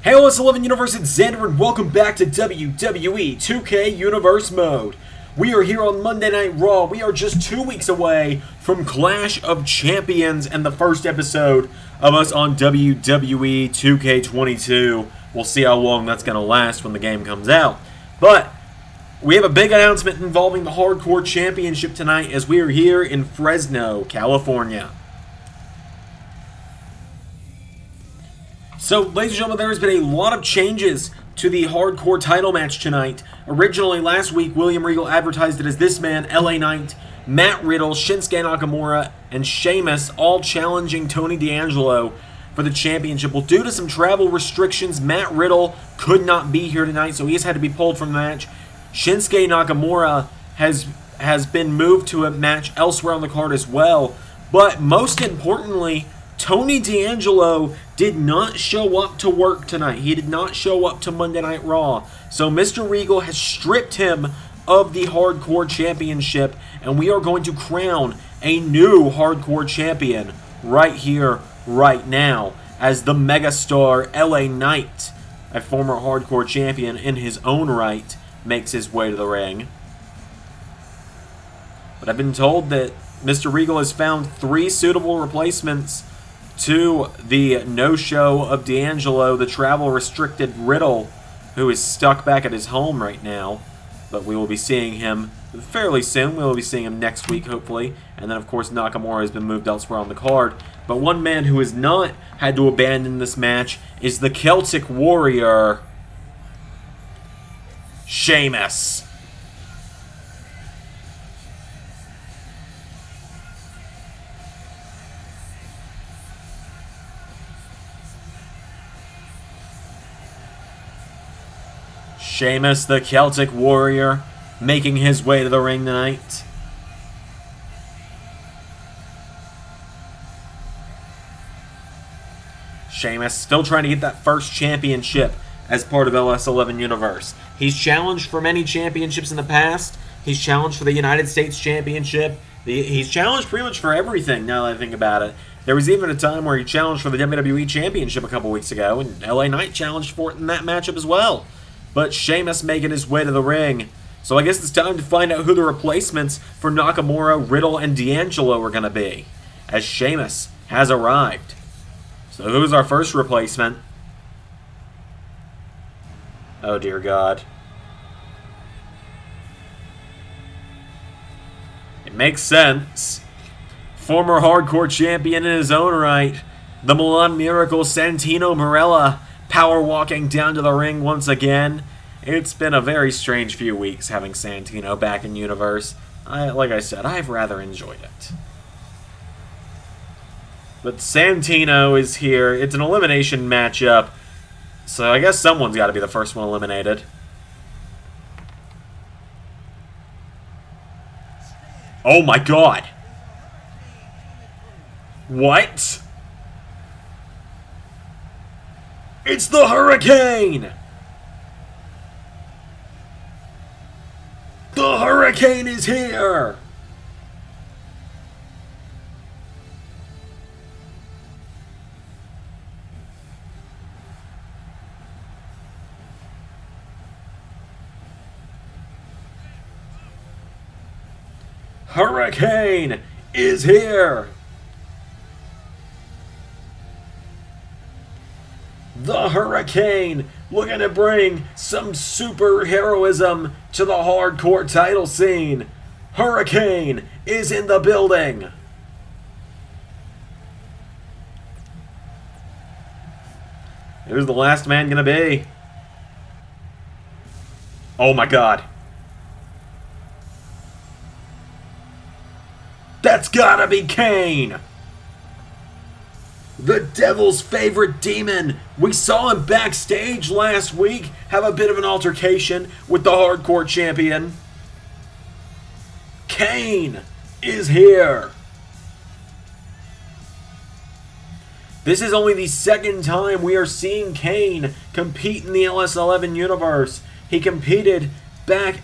Hey LS11 Universe, it's Xander and welcome back to WWE 2K Universe Mode. We are here on Monday Night Raw. We are just 2 weeks away from Clash of Champions and the first episode of us on WWE 2K22. We'll see how long that's going to last when the game comes out. But we have a big announcement involving the Hardcore Championship tonight as we are here in Fresno, California. So, ladies and gentlemen, there has been a lot of changes to the Hardcore title match tonight. Originally, last week, William Regal advertised it as this man, LA Knight, Matt Riddle, Shinsuke Nakamura, and Sheamus all challenging Tony D'Angelo for the championship. Well, due to some travel restrictions, Matt Riddle could not be here tonight, so he has had to be pulled from the match. Shinsuke Nakamura has been moved to a match elsewhere on the card as well. But most importantly, Tony D'Angelo did not show up to work tonight. He did not show up to Monday Night Raw. So Mr. Regal has stripped him of the Hardcore Championship, and we are going to crown a new Hardcore Champion right here, right now, as the megastar LA Knight, a former Hardcore Champion in his own right, makes his way to the ring. But I've been told that Mr. Regal has found 3 suitable replacements to the no-show of D'Angelo, the travel-restricted Riddle, who is stuck back at his home right now. But we will be seeing him fairly soon. We will be seeing him next week, hopefully. And then, of course, Nakamura has been moved elsewhere on the card. But one man who has not had to abandon this match is the Celtic Warrior, Sheamus. Sheamus, the Celtic Warrior, making his way to the ring tonight. Sheamus still trying to get that first championship as part of LS11 Universe. He's challenged for many championships in the past. He's challenged for the United States Championship. He's challenged pretty much for everything, now that I think about it. There was even a time where he challenged for the WWE Championship a couple weeks ago, and LA Knight challenged for it in that matchup as well. But Sheamus making his way to the ring. So I guess it's time to find out who the replacements for Nakamura, Riddle, and D'Angelo are going to be, as Sheamus has arrived. So who's our first replacement? Oh dear God. It makes sense. Former Hardcore Champion in his own right, the Milan Miracle Santino Marella, power walking down to the ring once again. It's been a very strange few weeks having Santino back in Universe. Like I said, I've rather enjoyed it. But Santino is here. It's an elimination matchup, so I guess someone's got to be the first one eliminated. Oh my God! What? It's the Hurricane! The Hurricane is here! Hurricane is here! The Hurricane looking to bring some superheroism to the Hardcore title scene. Hurricane is in the building. Who's the last man gonna be? Oh my God. That's gotta be Kane! The devil's favorite demon. We saw him backstage last week have a bit of an altercation with the Hardcore Champion. Kane is here. This is only the second time we are seeing Kane compete in the LS11 Universe. He competed back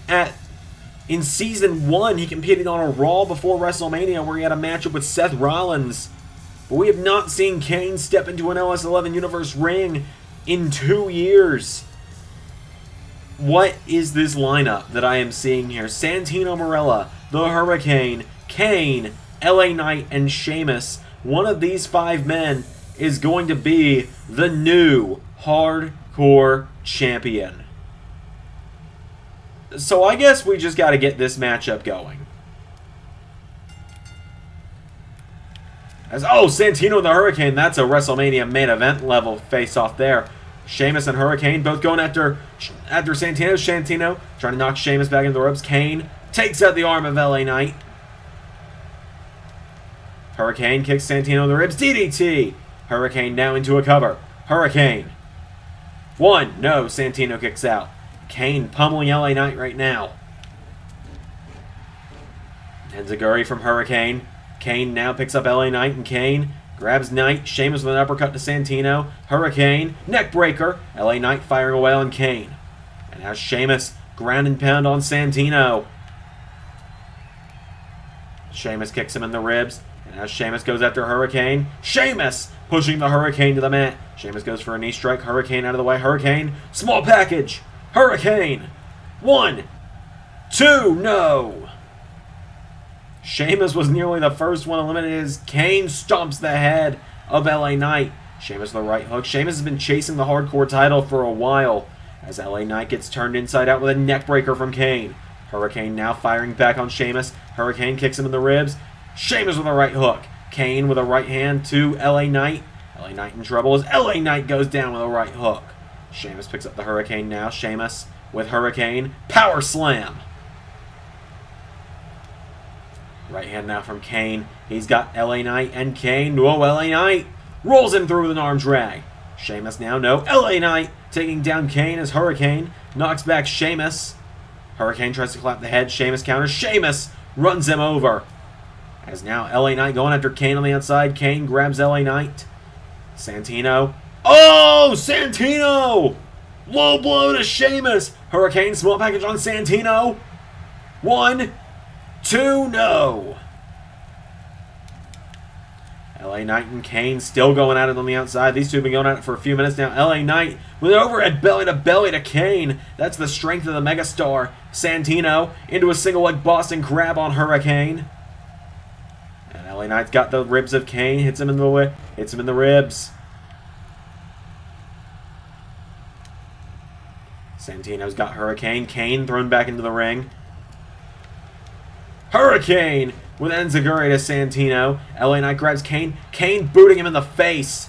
in Season 1. He competed on a Raw before WrestleMania where he had a matchup with Seth Rollins. But we have not seen Kane step into an LS11 Universe ring in 2 years. What is this lineup that I am seeing here? Santino Marella, the Hurricane, Kane, LA Knight, and Sheamus. One of these 5 men is going to be the new Hardcore Champion. So I guess we just got to get this matchup going. Santino and the Hurricane, that's a WrestleMania main event level face-off there. Sheamus and Hurricane both going after Santino. Santino trying to knock Sheamus back into the ropes. Kane takes out the arm of LA Knight. Hurricane kicks Santino in the ribs. DDT. Hurricane now into a cover. Hurricane. 1. No. Santino kicks out. Kane pummeling LA Knight right now. Enziguri from Hurricane. Kane now picks up LA Knight, and Kane grabs Knight. Sheamus with an uppercut to Santino. Hurricane. Neck breaker. LA Knight firing away on Kane. And now Sheamus ground and pound on Santino. Sheamus kicks him in the ribs. And now Sheamus goes after Hurricane. Sheamus pushing the Hurricane to the mat. Sheamus goes for a knee strike. Hurricane out of the way. Hurricane. Small package. Hurricane. 1, 2, no. Sheamus was nearly the first one eliminated as Kane stomps the head of LA Knight. Sheamus with the right hook. Sheamus has been chasing the Hardcore title for a while as LA Knight gets turned inside out with a neck breaker from Kane. Hurricane now firing back on Sheamus. Hurricane kicks him in the ribs. Sheamus with a right hook. Kane with a right hand to LA Knight. LA Knight in trouble as LA Knight goes down with a right hook. Sheamus picks up the Hurricane now. Sheamus with Hurricane. Power slam. Right hand now from Kane. He's got LA Knight and Kane. Whoa, LA Knight rolls him through with an arm drag. Sheamus now, no. LA Knight taking down Kane as Hurricane knocks back Sheamus. Hurricane tries to clap the head. Sheamus counters. Sheamus runs him over. As now LA Knight going after Kane on the outside. Kane grabs LA Knight. Santino. Oh, Santino! Low blow to Sheamus. Hurricane small package on Santino. 1, 2, no. LA Knight and Kane still going at it on the outside. These two have been going at it for a few minutes now. LA Knight with an overhead belly to Kane. That's the strength of the megastar. Santino into a single leg Boston Crab on Hurricane. And LA Knight's got the ribs of Kane. Hits him in the ribs. Santino's got Hurricane. Kane thrown back into the ring. Hurricane with Enziguri to Santino. LA Knight grabs Kane. Kane booting him in the face.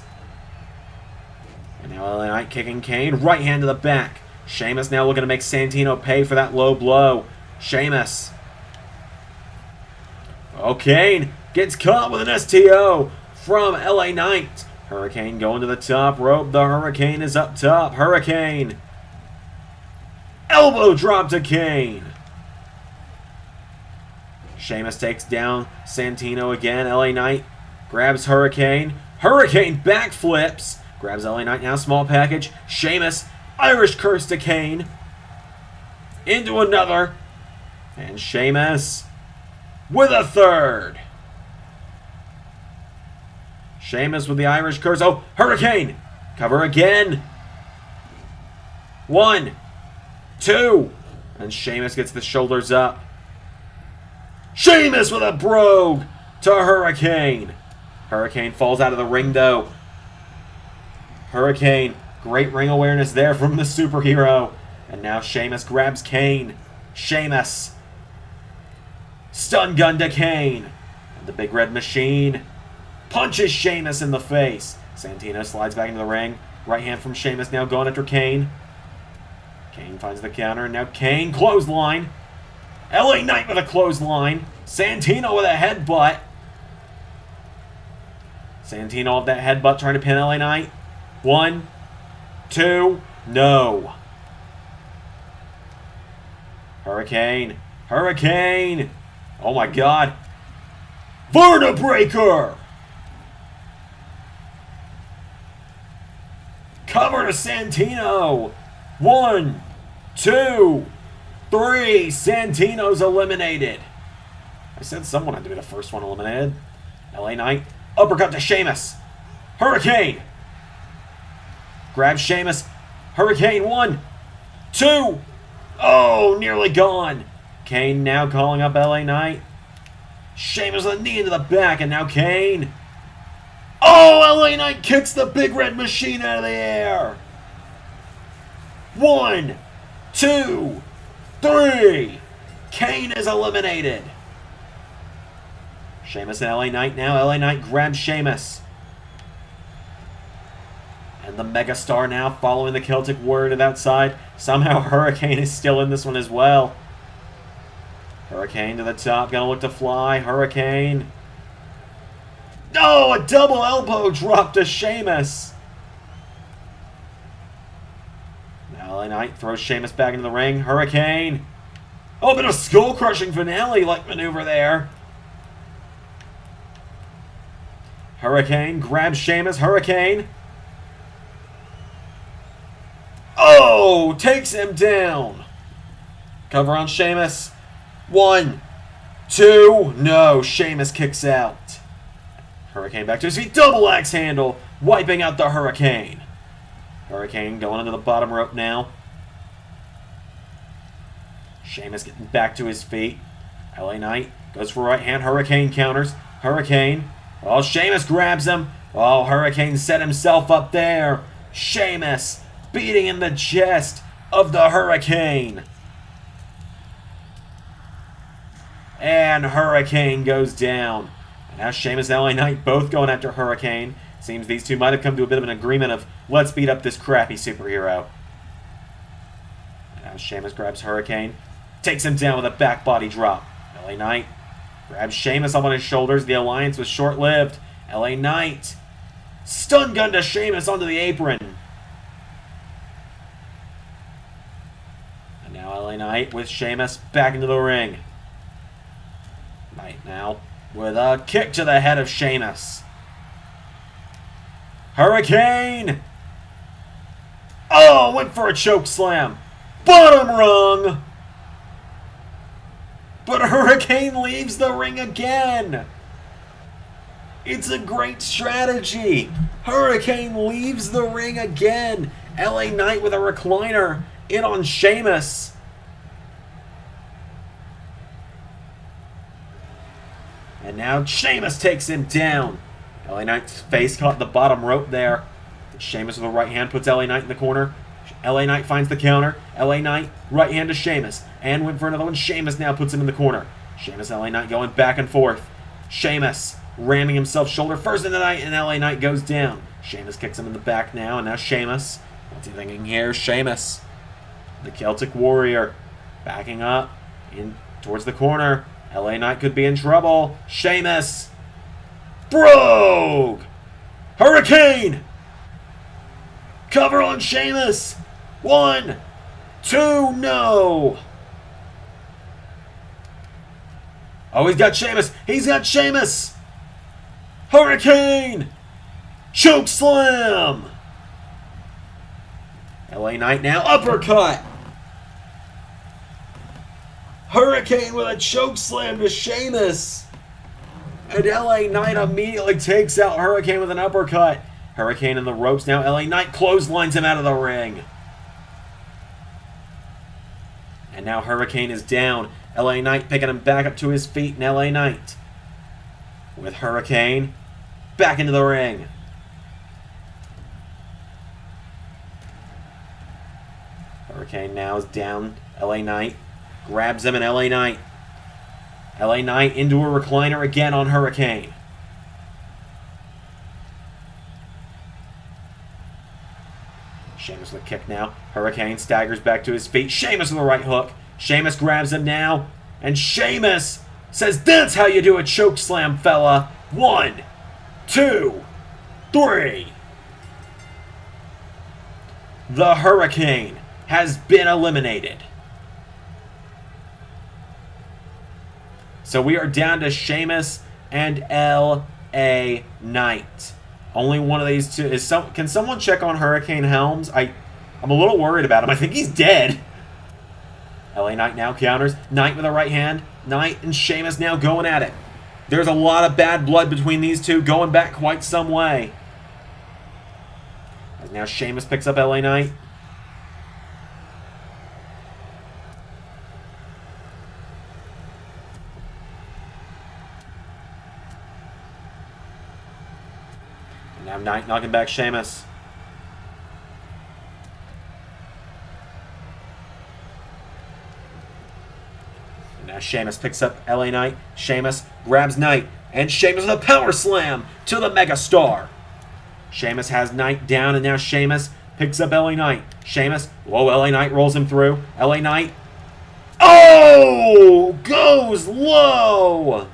And now LA Knight kicking Kane. Right hand to the back. Sheamus now looking to make Santino pay for that low blow. Sheamus. Oh, Kane gets caught with an STO from LA Knight. Hurricane going to the top rope. The Hurricane is up top. Hurricane. Elbow drop to Kane. Sheamus takes down Santino again. LA Knight grabs Hurricane. Hurricane backflips. Grabs LA Knight now. Small package. Sheamus. Irish curse to Kane. Into another. And Sheamus with a third. Sheamus with the Irish curse. Oh, Hurricane. Cover again. 1, 2. And Sheamus gets the shoulders up. Sheamus with a brogue to Hurricane. Hurricane falls out of the ring, though. Hurricane, great ring awareness there from the superhero. And now Sheamus grabs Kane. Sheamus. Stun gun to Kane. And the Big Red Machine punches Sheamus in the face. Santino slides back into the ring. Right hand from Sheamus now going after Kane. Kane finds the counter, and now Kane clothesline. LA Knight with a clothesline. Santino with a headbutt. Santino with that headbutt trying to pin LA Knight. 1, 2, no. Hurricane. Hurricane. Oh my God. Vertebreaker. Cover to Santino. 1, 2, 3. Santino's eliminated. I said someone had to be the first one eliminated. LA Knight. Uppercut to Sheamus. Hurricane. grabs Sheamus. Hurricane, 1, 2. Oh, nearly gone. Kane now calling up LA Knight. Sheamus with a knee into the back, and now Kane. Oh, LA Knight kicks the big red machine out of the air. 1, 2, 3. Kane is eliminated. Sheamus and LA Knight now. LA Knight grabs Sheamus. And the megastar now following the Celtic Warrior to that side. Somehow Hurricane is still in this one as well. Hurricane to the top. Gonna look to fly. Hurricane. Oh, a double elbow drop to Sheamus. Now LA Knight throws Sheamus back into the ring. Hurricane. Oh, a bit of skull-crushing finale-like maneuver there. Hurricane grabs Sheamus. Hurricane. Oh, takes him down. Cover on Sheamus. 1, 2. No, Sheamus kicks out. Hurricane back to his feet. Double axe handle. Wiping out the Hurricane. Hurricane going into the bottom rope now. Sheamus getting back to his feet. LA Knight goes for right hand. Hurricane counters. Hurricane. Oh, Sheamus grabs him. Oh, Hurricane set himself up there. Sheamus beating in the chest of the Hurricane. And Hurricane goes down. And now Sheamus and LA Knight both going after Hurricane. Seems these two might have come to a bit of an agreement of, let's beat up this crappy superhero. And now Sheamus grabs Hurricane. Takes him down with a back body drop. LA Knight grabs Sheamus up on his shoulders. The alliance was short-lived. LA Knight. Stun gun to Sheamus onto the apron. And now LA Knight with Sheamus back into the ring. Knight now with a kick to the head of Sheamus. Hurricane! Oh, went for a choke slam. Bottom rung! But Hurricane leaves the ring again. It's a great strategy. Hurricane leaves the ring again. LA Knight with a recliner in on Sheamus. And now Sheamus takes him down. LA Knight's face caught the bottom rope there. Sheamus with a right hand puts LA Knight in the corner. LA Knight finds the counter. LA Knight, right hand to Sheamus. And went for another one. Sheamus now puts him in the corner. Sheamus and LA Knight going back and forth. Sheamus ramming himself shoulder first into the Knight, and LA Knight goes down. Sheamus kicks him in the back now, and now Sheamus. What's he thinking here? Sheamus, the Celtic Warrior, backing up in towards the corner. LA Knight could be in trouble. Sheamus. Brogue. Hurricane. Cover on Sheamus. 1, 2, no. Oh, he's got Sheamus. He's got Sheamus. Hurricane. Choke slam. LA Knight now. Uppercut. Hurricane with a choke slam to Sheamus. And LA Knight immediately takes out Hurricane with an uppercut. Hurricane in the ropes now. LA Knight clotheslines him out of the ring. And now Hurricane is down. LA Knight picking him back up to his feet. And LA Knight with Hurricane back into the ring. Hurricane now is down. LA Knight grabs him, and LA Knight. LA Knight into a recliner again on Hurricane. Sheamus with a kick now. Hurricane staggers back to his feet. Sheamus with a right hook. Sheamus grabs him now. And Sheamus says, that's how you do a choke slam, fella. 1, 2, 3. The Hurricane has been eliminated. So we are down to Sheamus and LA Knight. Only one of these two is can someone check on Hurricane Helms? I'm a little worried about him. I think he's dead. LA Knight now counters. Knight with a right hand. Knight and Sheamus now going at it. There's a lot of bad blood between these two, going back quite some way. As now Sheamus picks up LA Knight. And now Knight knocking back Sheamus. Now Sheamus picks up LA Knight. Sheamus grabs Knight. And Sheamus with a power slam to the megastar. Sheamus has Knight down, and now Sheamus picks up LA Knight. Sheamus, whoa, LA Knight rolls him through. LA Knight. Oh! Goes low!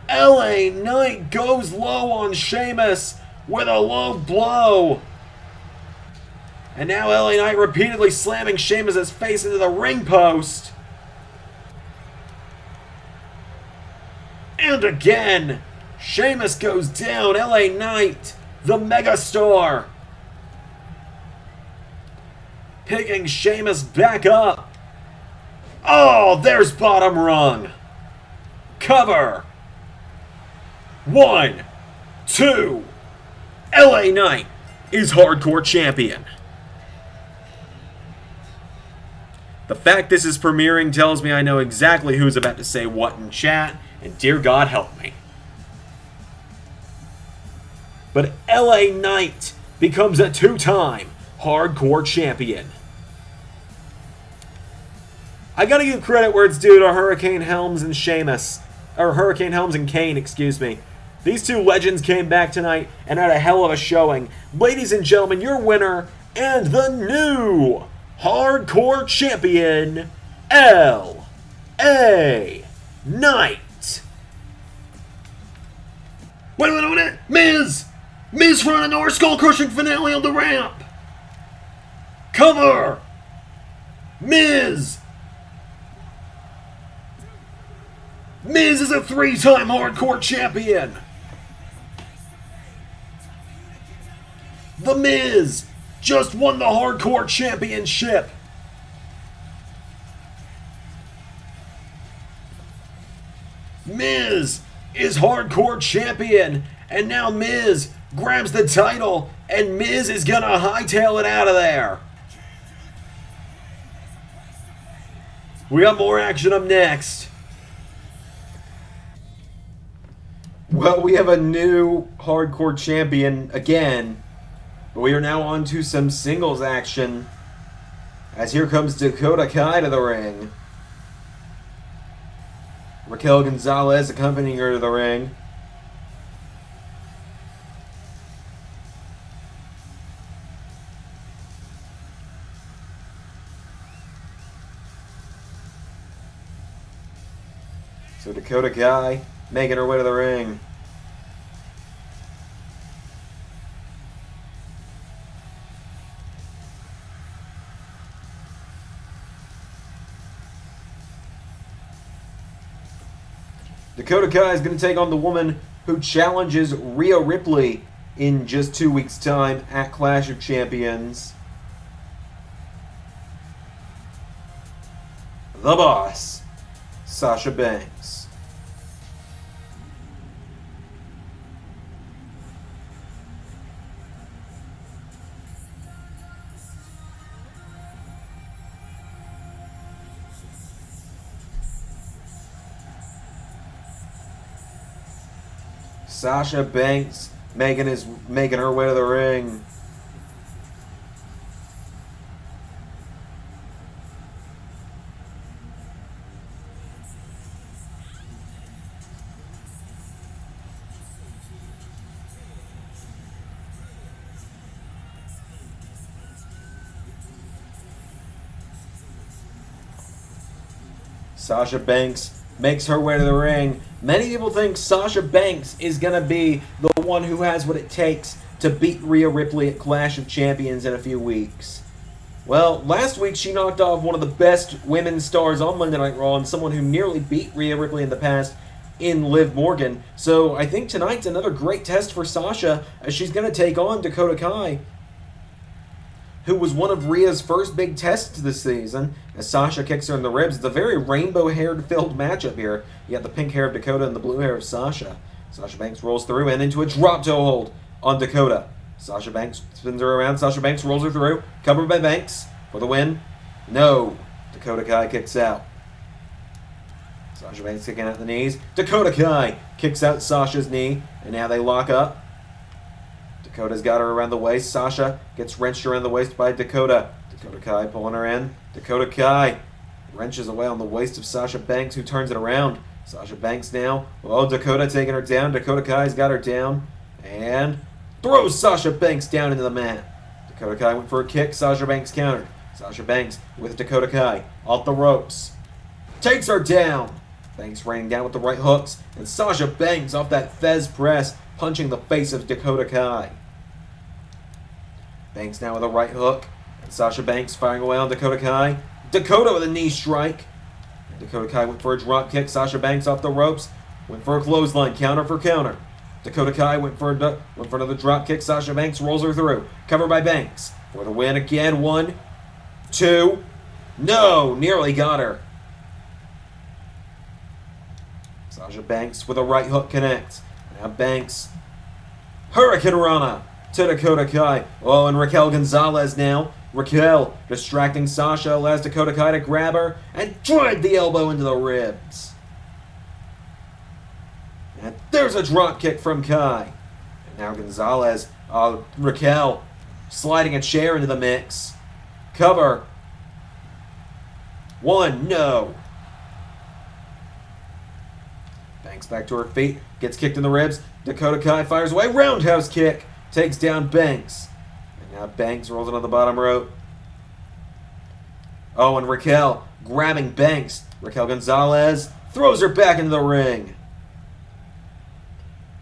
LA Knight goes low on Sheamus with a low blow. And now LA Knight repeatedly slamming Sheamus' face into the ring post. And again, Sheamus goes down. LA Knight, the megastar, picking Sheamus back up. Oh, there's bottom rung. Cover. 1, 2. LA Knight is Hardcore Champion. The fact this is premiering tells me I know exactly who's about to say what in chat. And dear God, help me. But LA Knight becomes a 2-time Hardcore Champion. I gotta give credit where it's due to Hurricane Helms and Sheamus. Or Hurricane Helms and Kane, excuse me. These two legends came back tonight and had a hell of a showing. Ladies and gentlemen, your winner and the new Hardcore Champion, LA Knight. Wait. Miz front of North skull crushing finale on the ramp. Cover. Miz is a 3-time Hardcore Champion. The Miz just won the Hardcore Championship. Miz is Hardcore Champion, and now Miz grabs the title, and Miz is gonna hightail it out of there. We got more action up next. Well, we have a new Hardcore Champion again, but we are now on to some singles action, as here comes Dakota Kai to the ring. Raquel Gonzalez accompanying her to the ring. So Dakota Kai making her way to the ring. Dakota Kai is going to take on the woman who challenges Rhea Ripley in just 2 weeks' time at Clash of Champions. The Boss, Sasha Banks. Sasha Banks making her way to the ring. Sasha Banks makes her way to the ring. Many people think Sasha Banks is going to be the one who has what it takes to beat Rhea Ripley at Clash of Champions in a few weeks. Well, last week she knocked off one of the best women's stars on Monday Night Raw and someone who nearly beat Rhea Ripley in the past in Liv Morgan. So I think tonight's another great test for Sasha as she's going to take on Dakota Kai, who was one of Rhea's first big tests this season, as Sasha kicks her in the ribs. It's a very rainbow-haired filled matchup here. You got the pink hair of Dakota and the blue hair of Sasha. Sasha Banks rolls through and into a drop toe hold on Dakota. Sasha Banks spins her around. Sasha Banks rolls her through. Covered by Banks for the win. No. Dakota Kai kicks out. Sasha Banks kicking out the knees. Dakota Kai kicks out Sasha's knee. And now they lock up. Dakota's got her around the waist. Sasha gets wrenched around the waist by Dakota. Dakota Kai pulling her in. Dakota Kai wrenches away on the waist of Sasha Banks, who turns it around. Sasha Banks now. Oh, Dakota taking her down. Dakota Kai's got her down. And throws Sasha Banks down into the mat. Dakota Kai went for a kick. Sasha Banks countered. Sasha Banks with Dakota Kai off the ropes. Takes her down. Banks raining down with the right hooks. And Sasha Banks off that Fez press, punching the face of Dakota Kai. Banks now with a right hook. And Sasha Banks firing away on Dakota Kai. Dakota with a knee strike. Dakota Kai went for a drop kick. Sasha Banks off the ropes. Went for a clothesline. Counter for counter. Dakota Kai went for another drop kick. Sasha Banks rolls her through. Covered by Banks. For the win again. 1, 2. No! Nearly got her. Sasha Banks with a right hook connects. Now Banks. Hurricane Rana to Dakota Kai. Oh, and Raquel Gonzalez now. Raquel distracting Sasha, allows Dakota Kai to grab her and drive the elbow into the ribs. And there's a drop kick from Kai. And now Gonzalez, Raquel sliding a chair into the mix. Cover. 1, no. Banks back to her feet, gets kicked in the ribs. Dakota Kai fires away, roundhouse kick, takes down Banks. And now Banks rolls it on the bottom rope. Oh, and Raquel grabbing Banks. Raquel Gonzalez throws her back into the ring.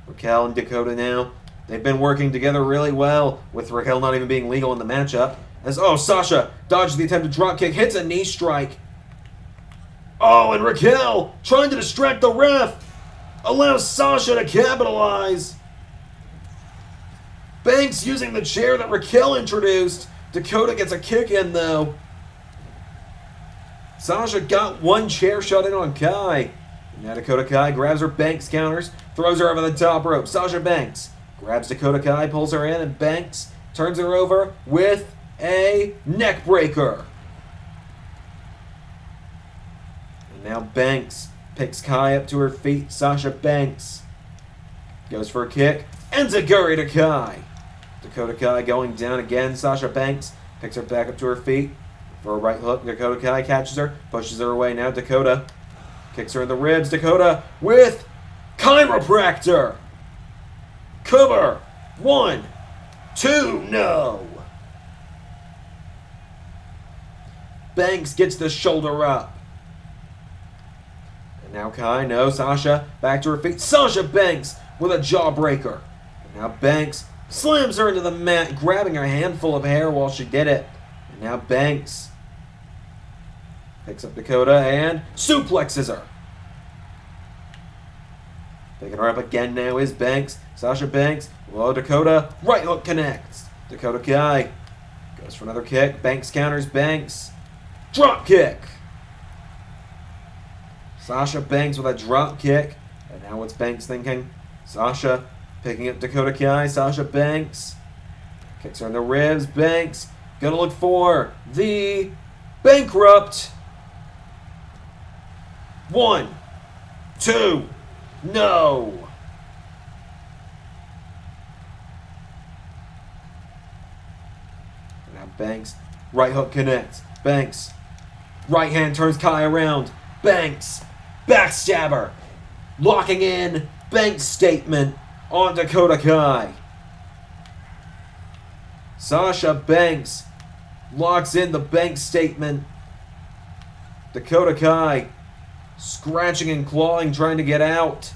Raquel and Dakota now, they've been working together really well, with Raquel not even being legal in the matchup. As, oh, Sasha dodges the attempted dropkick, hits a knee strike. Oh, and Raquel trying to distract the ref, allows Sasha to capitalize. Banks using the chair that Raquel introduced. Dakota gets a kick in, though. Sasha got one chair shot in on Kai. Now Dakota Kai grabs her, Banks counters, throws her over the top rope. Sasha Banks grabs Dakota Kai, pulls her in, and Banks turns her over with a neck breaker. And now Banks picks Kai up to her feet. Sasha Banks goes for a kick. Enziguri to Kai. Dakota Kai going down again. Sasha Banks picks her back up to her feet for a right hook. Dakota Kai catches her, pushes her away. Now Dakota kicks her in the ribs. Dakota with chiropractor. Cover. 1, 2, no. Banks gets the shoulder up. And now Kai, no, Sasha back to her feet. Sasha Banks with a jawbreaker. And now Banks slams her into the mat, grabbing a handful of hair while she did it. And now Banks picks up Dakota and suplexes her. Picking her up again now is Banks. Sasha Banks. Whoa, Dakota. Right hook connects. Dakota Kai goes for another kick. Banks counters. Banks. Drop kick. Sasha Banks with a drop kick. And now what's Banks thinking? Sasha picking up Dakota Kai. Sasha Banks kicks her in the ribs. Banks gonna look for the bankrupt. 1, 2, no. And now Banks, right hook connects. Banks, right hand turns Kai around. Banks, backstabber, locking in. Banks statement on Dakota Kai. Sasha Banks locks in the Banks statement. Dakota Kai scratching and clawing, trying to get out.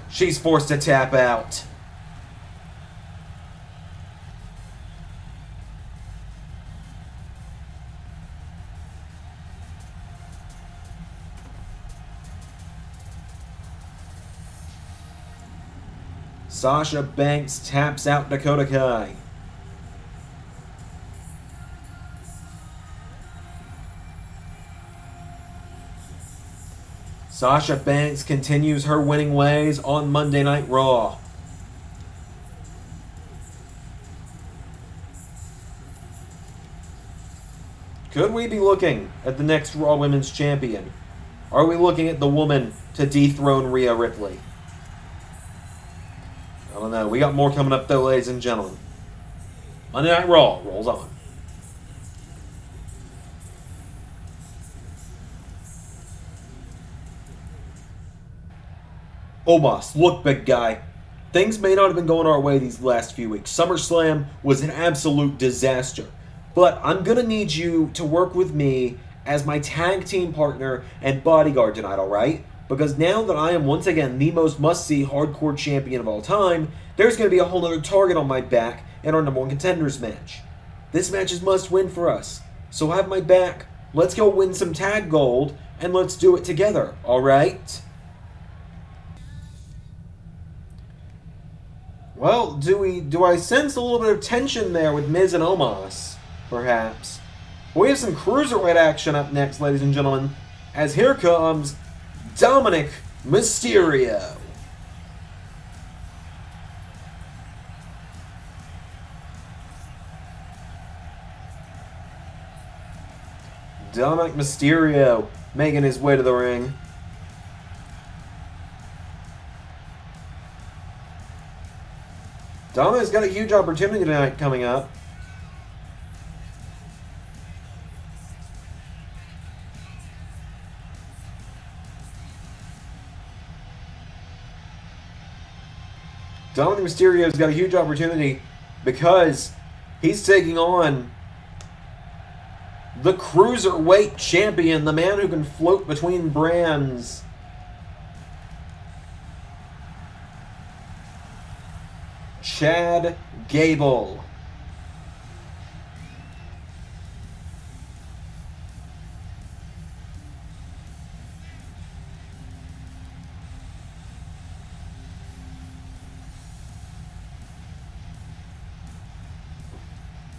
She's forced to tap out. Sasha Banks taps out Dakota Kai. Sasha Banks continues her winning ways on Monday Night Raw. Could we be looking at the next Raw Women's Champion? Are we looking at the woman to dethrone Rhea Ripley? I don't know. We got more coming up, though, ladies and gentlemen. Monday Night Raw rolls on. Omos, look, big guy. Things may not have been going our way these last few weeks. SummerSlam was an absolute disaster. But I'm going to need you to work with me as my tag team partner and bodyguard tonight, alright? Because now that I am once again the most must-see hardcore champion of all time, there's going to be a whole other target on my back in our number one contenders match. This match is must-win for us. So have my back. Let's go win some tag gold, and let's do it together, alright? Well, do I sense a little bit of tension there with Miz and Omos, perhaps? We have some Cruiserweight action up next, ladies and gentlemen, as here comes Dominic Mysterio. Dominic Mysterio making his way to the ring. Dominic's got a huge opportunity tonight coming up. Dominic Mysterio's got a huge opportunity because he's taking on the Cruiserweight Champion, the man who can float between brands. Chad Gable.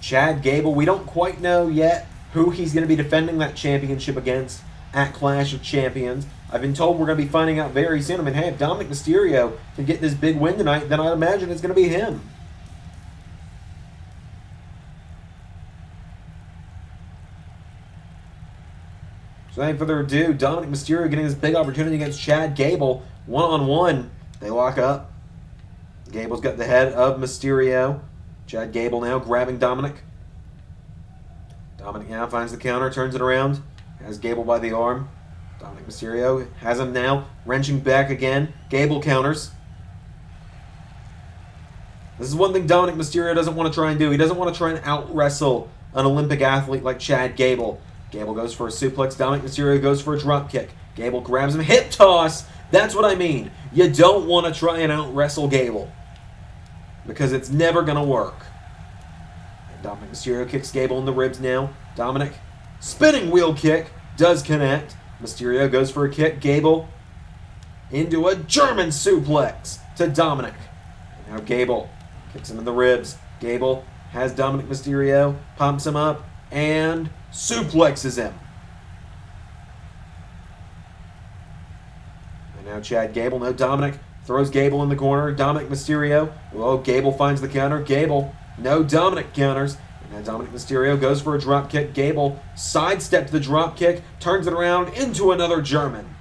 Chad Gable, we don't quite know yet who he's going to be defending that championship against at Clash of Champions. I've been told we're going to be finding out very soon. I mean, hey, if Dominic Mysterio can get this big win tonight, then I'd imagine it's going to be him. So without further ado, Dominic Mysterio getting this big opportunity against Chad Gable. One-on-one. They lock up. Gable's got the head of Mysterio. Chad Gable now grabbing Dominic. Dominic now finds the counter, turns it around. Has Gable by the arm. Dominic Mysterio has him now, wrenching back again. Gable counters. This is one thing Dominic Mysterio doesn't want to try and do. He doesn't want to try and out-wrestle an Olympic athlete like Chad Gable. Gable goes for a suplex. Dominic Mysterio goes for a dropkick. Gable grabs him. Hip toss! That's what I mean. You don't want to try and out-wrestle Gable, because it's never going to work. And Dominic Mysterio kicks Gable in the ribs now. Dominic, spinning wheel kick, does connect. Mysterio goes for a kick. Gable into a German suplex to Dominic. And now Gable kicks him in the ribs. Gable has Dominic Mysterio, pumps him up, and suplexes him. And now Chad Gable, no Dominic, throws Gable in the corner. Dominic Mysterio, well, Gable finds the counter. Gable, no Dominic counters. And now Dominic Mysterio goes for a drop kick. Gable sidesteps the drop kick, turns it around into another German.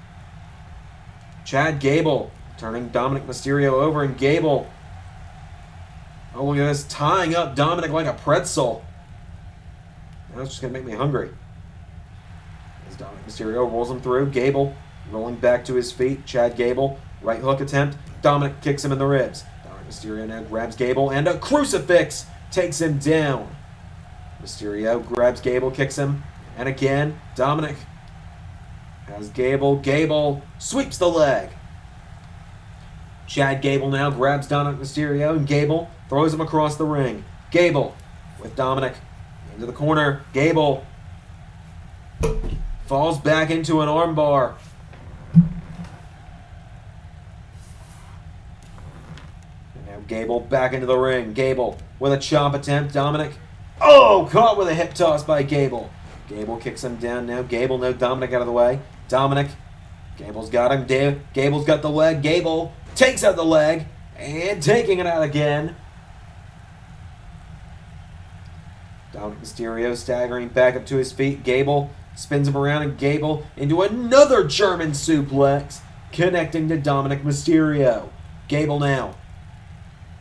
Chad Gable turning Dominic Mysterio over, and Gable, oh look at this, tying up Dominic like a pretzel. That's just going to make me hungry. As Dominic Mysterio rolls him through. Gable rolling back to his feet. Chad Gable, right hook attempt. Dominic kicks him in the ribs. Dominic Mysterio now grabs Gable, and a crucifix takes him down. Mysterio grabs Gable, kicks him, and again, Dominic has Gable. Gable sweeps the leg. Chad Gable now grabs Dominic Mysterio, and Gable throws him across the ring. Gable with Dominic into the corner. Gable falls back into an armbar. And now Gable back into the ring. Gable with a chomp attempt. Dominic, oh, caught with a hip toss by Gable. Gable kicks him down now. Gable, no Dominic out of the way. Dominic, Gable's got him. Gable's got the leg. Gable takes out the leg, and taking it out again. Dominic Mysterio staggering back up to his feet. Gable spins him around, and Gable into another German suplex, connecting to Dominic Mysterio. Gable now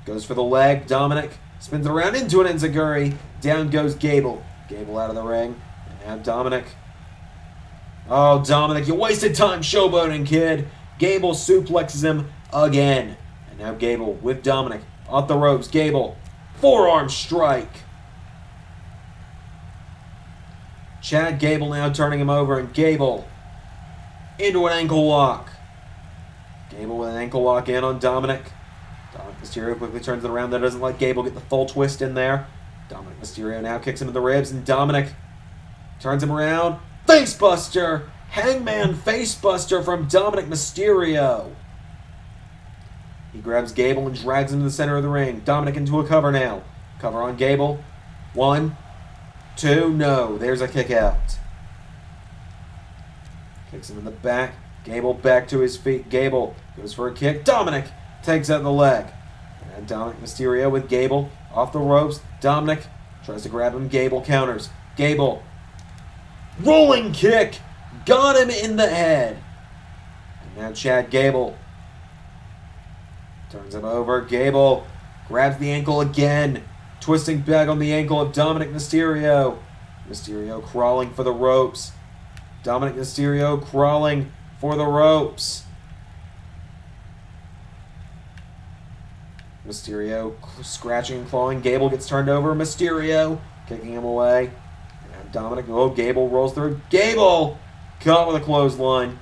goes for the leg. Dominic spins it around into an enziguri. Down goes Gable. Gable out of the ring. And now Dominic. Oh, Dominic, you wasted time showboating, kid. Gable suplexes him again. And now Gable with Dominic off the ropes. Gable, forearm strike. Chad Gable now turning him over, and Gable into an ankle lock. Gable with an ankle lock in on Dominic. Dominic Mysterio quickly turns it around. That doesn't let Gable get the full twist in there. Dominic Mysterio now kicks him in the ribs, and Dominic turns him around. Facebuster! Hangman Facebuster from Dominic Mysterio. He grabs Gable and drags him to the center of the ring. Dominic into a cover now. Cover on Gable. 1, 2, no. There's a kick out. Kicks him in the back. Gable back to his feet. Gable goes for a kick. Dominic takes out the leg. And Dominic Mysterio with Gable off the ropes. Dominic tries to grab him. Gable counters. Gable. Rolling kick. Got him in the head. And now Chad Gable turns him over. Gable grabs the ankle again. Twisting back on the ankle of Dominic Mysterio. Mysterio crawling for the ropes. Dominic Mysterio crawling for the ropes. Mysterio scratching and clawing. Gable gets turned over. Mysterio kicking him away. And Dominic, oh, Gable rolls through. Gable caught with a clothesline.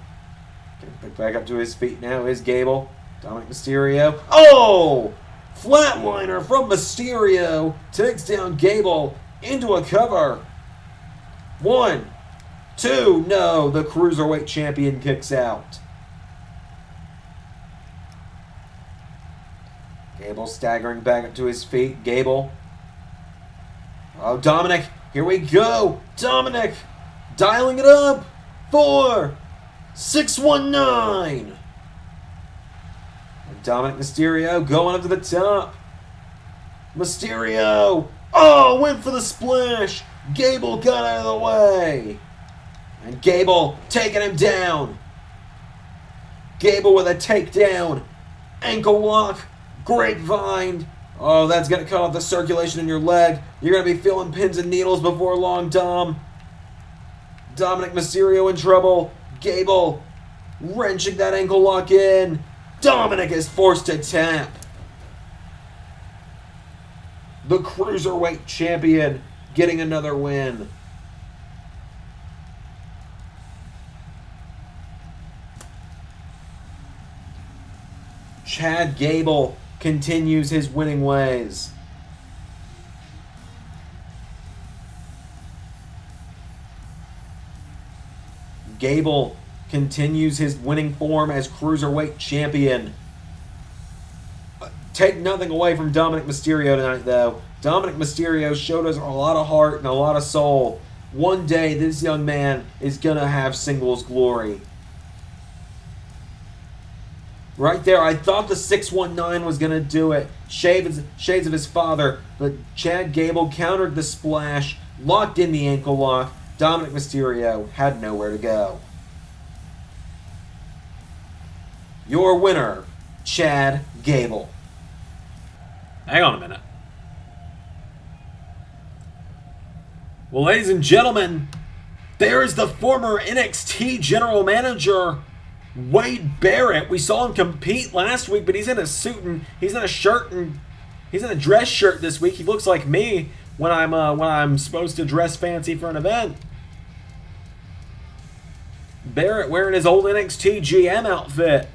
Getting picked back up to his feet now is Gable. Dominic Mysterio. Oh! Flatliner from Mysterio takes down Gable into a cover. 1, 2, no. The Cruiserweight Champion kicks out. Gable staggering back up to his feet. Gable. Oh, Dominic. Here we go. Dominic dialing it up. 4, 6, 1, 9. And Dominic Mysterio going up to the top. Mysterio. Oh, went for the splash. Gable got out of the way. And Gable taking him down. Gable with a takedown. Ankle lock. Grapevine. Oh, that's going to cut off the circulation in your leg. You're going to be feeling pins and needles before long, Dom. Dominic Mysterio in trouble. Gable wrenching that ankle lock in. Dominic is forced to tap. The Cruiserweight Champion getting another win. Chad Gable continues his winning ways. Gable continues his winning form as Cruiserweight Champion. Take nothing away from Dominic Mysterio tonight, though. Dominic Mysterio showed us a lot of heart and a lot of soul. One day, this young man is going to have singles glory. Right there, I thought the 619 was going to do it. Shades of his father, but Chad Gable countered the splash, locked in the ankle lock. Dominic Mysterio had nowhere to go. Your winner, Chad Gable. Hang on a minute. Well, ladies and gentlemen, there is the former NXT General Manager, Wade Barrett. We saw him compete last week, but he's in a suit and he's in a shirt and he's in a dress shirt this week. He looks like me when I'm supposed to dress fancy for an event. Barrett wearing his old NXT GM outfit.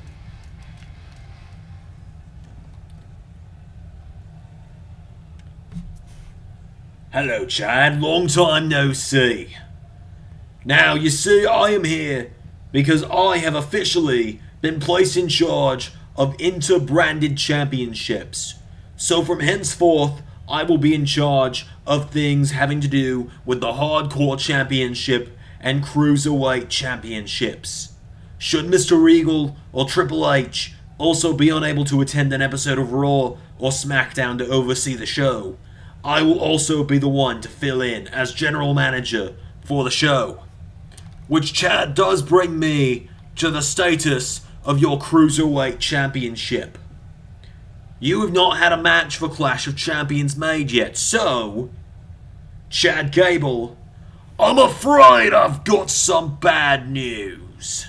Hello, Chad. Long time no see. Now, you see, I am here because I have officially been placed in charge of inter-branded championships. So from henceforth, I will be in charge of things having to do with the Hardcore Championship and Cruiserweight Championships. Should Mr. Regal or Triple H also be unable to attend an episode of Raw or SmackDown to oversee the show, I will also be the one to fill in as general manager for the show. Which, Chad, does bring me to the status of your Cruiserweight Championship. You have not had a match for Clash of Champions made yet, so, Chad Gable, I'm afraid I've got some bad news.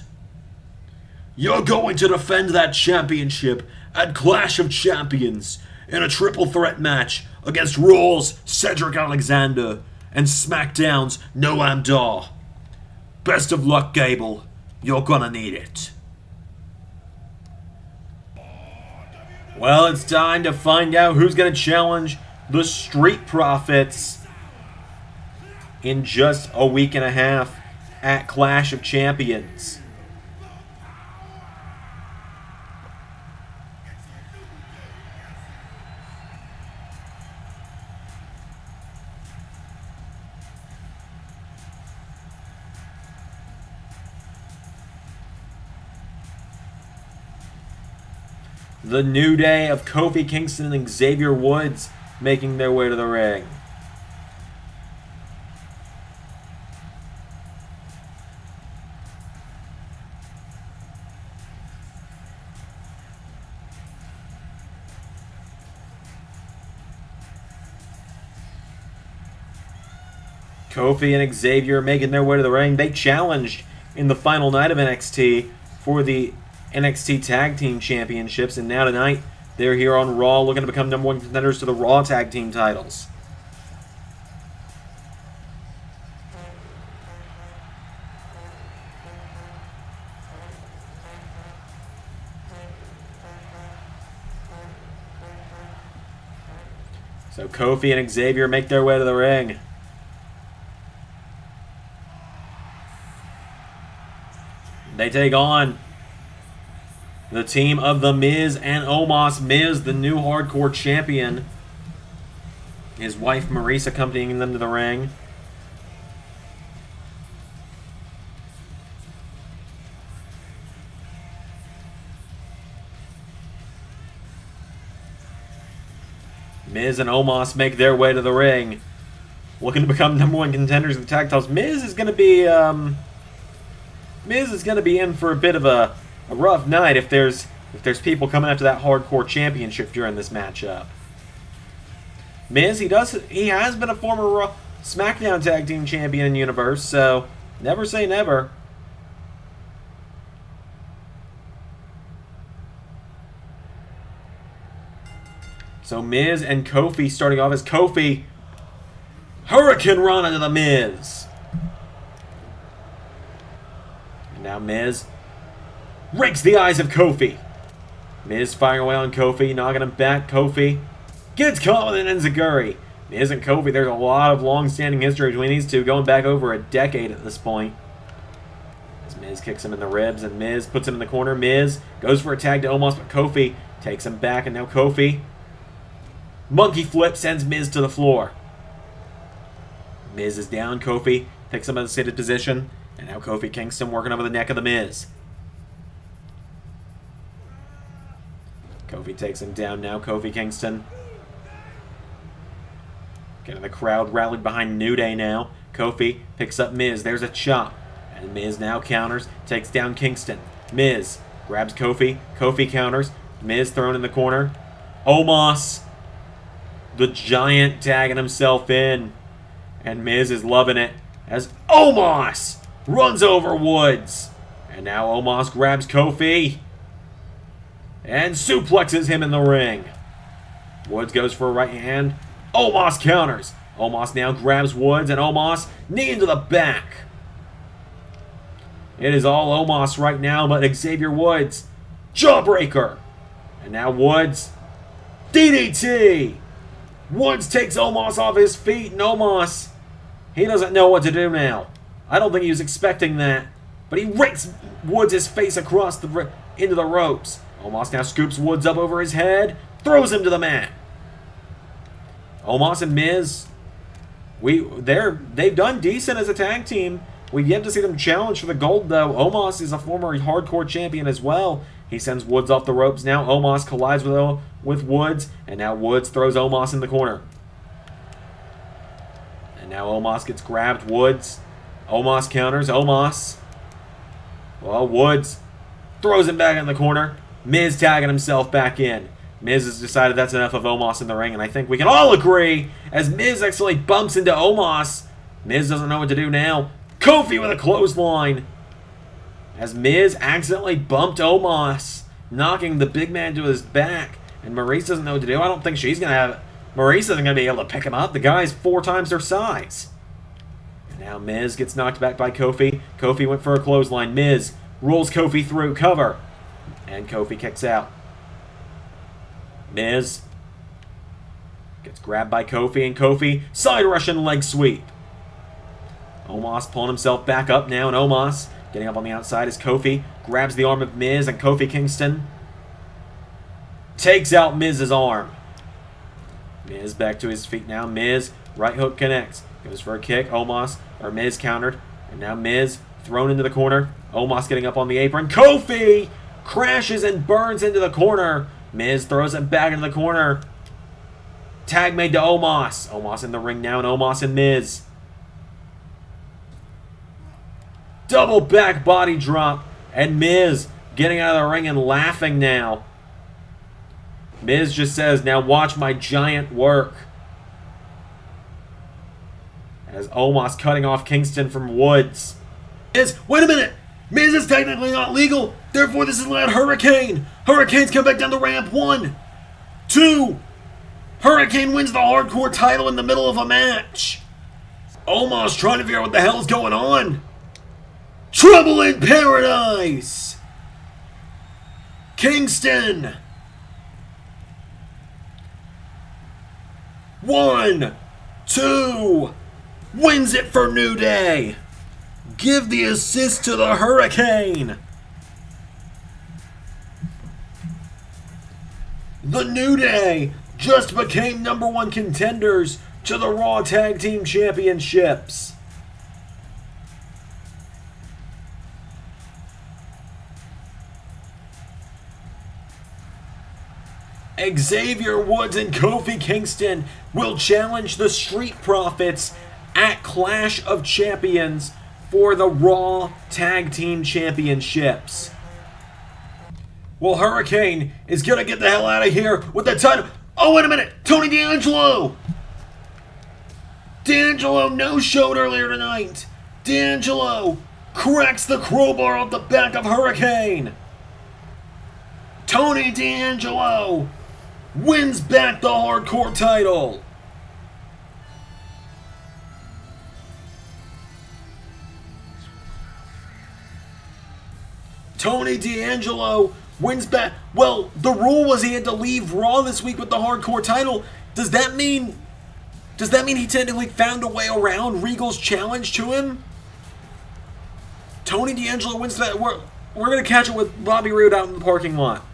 You're going to defend that championship at Clash of Champions in a triple threat match against Raw's Cedric Alexander and SmackDown's Noam Dar. Best of luck, Gable. You're gonna need it. Well, it's time to find out who's going to challenge the Street Profits in just a week and a half at Clash of Champions. The New Day of Kofi Kingston and Xavier Woods making their way to the ring. Kofi and Xavier making their way to the ring. They challenged in the final night of NXT for the NXT Tag Team Championships, and now tonight they're here on Raw looking to become #1 contenders to the Raw Tag Team titles. So Kofi and Xavier make their way to the ring. They take on the team of The Miz and Omos. Miz, the new hardcore champion. His wife Maurice accompanying them to the ring. Miz and Omos make their way to the ring, looking to become #1 contenders of the tag titles. Miz is going to be in for a bit of a rough night if there's people coming after that hardcore championship during this matchup. Miz, he has been a former Raw, SmackDown Tag Team Champion in Universe, so never say never. So Miz and Kofi starting off as Kofi Hurricane Rana to the Miz. And now Miz rakes the eyes of Kofi. Miz firing away on Kofi, knocking him back. Kofi gets caught with an enziguri. Miz and Kofi, there's a lot of long-standing history between these two, going back over a decade at this point. As Miz kicks him in the ribs, and Miz puts him in the corner. Miz goes for a tag to Omos, but Kofi takes him back, and now Kofi monkey flip sends Miz to the floor. Miz is down. Kofi picks him in a seated position, and now Kofi Kingston working over the neck of the Miz. Kofi takes him down now. Kofi Kingston. Getting the crowd rallied behind New Day now. Kofi picks up Miz. There's a chop. And Miz now counters. Takes down Kingston. Miz grabs Kofi. Kofi counters. Miz thrown in the corner. Omos, the Giant, tagging himself in. And Miz is loving it as Omos runs over Woods. And now Omos grabs Kofi and suplexes him in the ring. Woods goes for a right hand. Omos counters. Omos now grabs Woods, and Omos knee into the back. It is all Omos right now, but Xavier Woods, jawbreaker. And now Woods, DDT. Woods takes Omos off his feet, and Omos, he doesn't know what to do now. I don't think he was expecting that, but he rakes Woods' face across into the ropes. Omos now scoops Woods up over his head, throws him to the mat. Omos and Miz, they've done decent as a tag team. We've yet to see them challenge for the gold, though. Omos is a former hardcore champion as well. He sends Woods off the ropes. Now Omos collides with Woods, and now Woods throws Omos in the corner. now Omos gets grabbed. Woods. Omos counters. Omos. Well, Woods throws him back in the corner. Miz tagging himself back in. Miz has decided that's enough of Omos in the ring, and I think we can all agree as Miz accidentally bumps into Omos. Miz doesn't know what to do now. Kofi with a clothesline. As Miz accidentally bumped Omos, knocking the big man to his back. And Maurice doesn't know what to do. I don't think she's going to have... Maurice isn't going to be able to pick him up. The guy's 4 times their size. And now Miz gets knocked back by Kofi. Kofi went for a clothesline. Miz rolls Kofi through. Cover. And Kofi kicks out. Miz gets grabbed by Kofi, and Kofi side Russian leg sweep. Omos pulling himself back up now, and Omos getting up on the outside as Kofi grabs the arm of Miz, and Kofi Kingston takes out Miz's arm. Miz back to his feet now. Miz, right hook connects. Goes for a kick. Miz countered. And now Miz thrown into the corner. Omos getting up on the apron. Kofi crashes and burns into the corner. Miz throws it back into the corner. Tag made to Omos. Omos in the ring now, and Omos and Miz. Double back body drop. And Miz getting out of the ring and laughing now. Miz just says, now watch my giant work. As Omos cutting off Kingston from Woods. Miz, wait a minute! Miz is technically not legal, therefore this is not Hurricane! Hurricane's come back down the ramp. 1, 2. Hurricane wins the hardcore title in the middle of a match. Omos trying to figure out what the hell's going on. Trouble in Paradise! Kingston! 1, 2. Wins it for New Day. Give the assist to the Hurricane. The New Day just became #1 contenders to the Raw Tag Team Championships. Xavier Woods and Kofi Kingston will challenge the Street Profits at Clash of Champions for the Raw Tag Team Championships. Well, Hurricane is going to get the hell out of here with the title. Oh, wait a minute. Tony D'Angelo. D'Angelo no-showed earlier tonight. D'Angelo cracks the crowbar off the back of Hurricane. Tony D'Angelo wins back the hardcore title. Tony D'Angelo wins back. Well, the rule was he had to leave Raw this week with the hardcore title. Does that mean he technically found a way around Regal's challenge to him? Tony D'Angelo wins that. We're going to catch it with Bobby Roode out in the parking lot.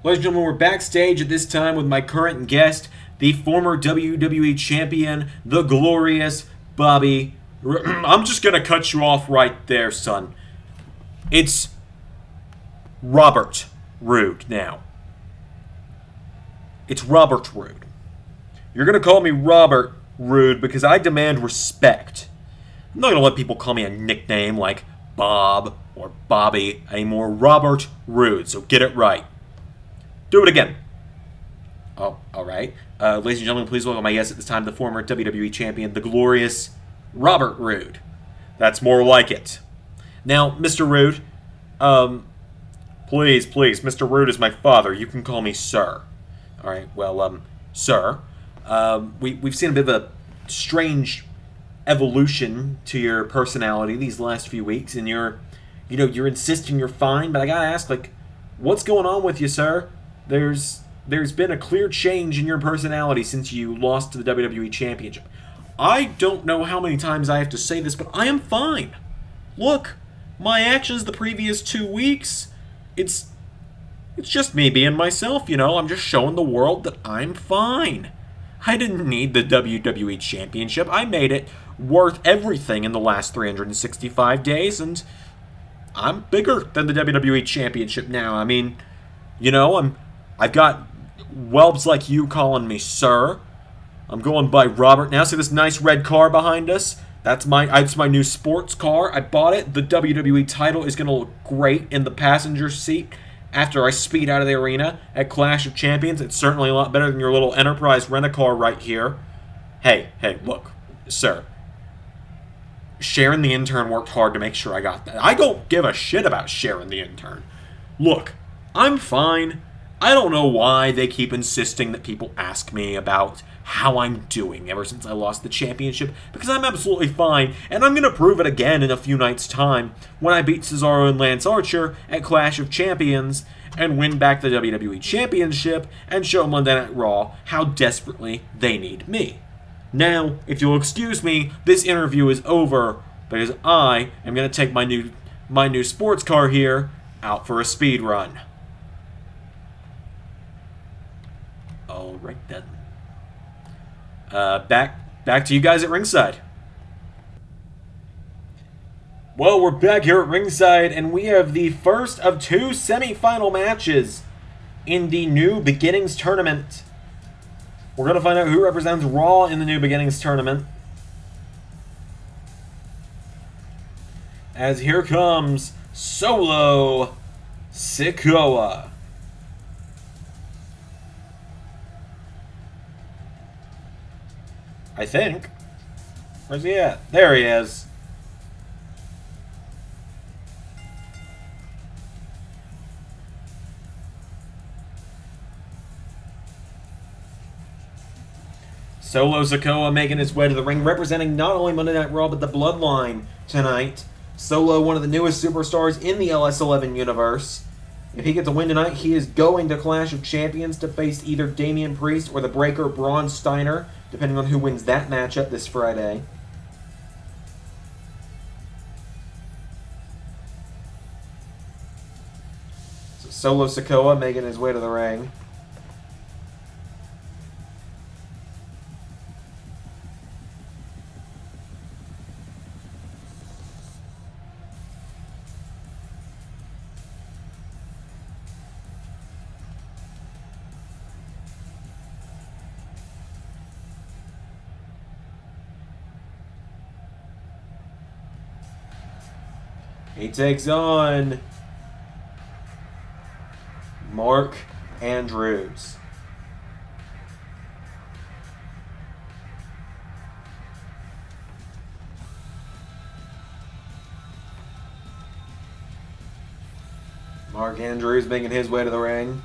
Ladies and gentlemen, we're backstage at this time with my current guest, the former WWE Champion, the glorious Bobby. I'm just going to cut you off right there, son. It's Robert Roode now. It's Robert Roode. You're going to call me Robert Roode because I demand respect. I'm not going to let people call me a nickname like Bob or Bobby anymore. Robert Roode, so get it right. Do it again. Oh, all right. Ladies and gentlemen, please welcome my guest at this time, the former WWE Champion, the glorious Robert Roode. That's more like it. Now, Mr. Roode, please, Mr. Roode is my father. You can call me Sir. All right, well, Sir, we've seen a bit of a strange evolution to your personality these last few weeks, and you're insisting you're fine, but I gotta ask, what's going on with you, sir? There's been a clear change in your personality since you lost to the WWE Championship. I don't know how many times I have to say this, but I am fine. Look, my actions the previous 2 weeks, it's just me being myself, I'm just showing the world that I'm fine. I didn't need the WWE Championship. I made it worth everything in the last 365 days, and I'm bigger than the WWE Championship now. I mean, I've got whelps like you calling me sir. I'm going by Robert now. See this nice red car behind us? That's my new sports car. I bought it. The WWE title is going to look great in the passenger seat after I speed out of the arena at Clash of Champions. It's certainly a lot better than your little Enterprise rent-a-car right here. Hey, look, sir. Sharon the intern worked hard to make sure I got that. I don't give a shit about Sharon the intern. Look, I'm fine. I don't know why they keep insisting that people ask me about how I'm doing ever since I lost the championship, because I'm absolutely fine, and I'm going to prove it again in a few nights' time when I beat Cesaro and Lance Archer at Clash of Champions and win back the WWE Championship and show Monday Night Raw how desperately they need me. Now, if you'll excuse me, this interview is over because I am going to take my new sports car here out for a speed run. All right then. Back to you guys at ringside. Well, we're back here at ringside, and we have the first of two semifinal matches in the New Beginnings tournament. We're going to find out who represents Raw in the New Beginnings tournament. As here comes Solo Sikoa. I think. Where's he at? There he is. Solo Sikoa making his way to the ring, representing not only Monday Night Raw, but the Bloodline tonight. Solo, one of the newest superstars in the LS11 Universe. If he gets a win tonight, he is going to Clash of Champions to face either Damian Priest or the Breaker Braun Steiner, depending on who wins that matchup this Friday. So Solo Sikoa making his way to the ring. He takes on Mark Andrews. Mark Andrews making his way to the ring.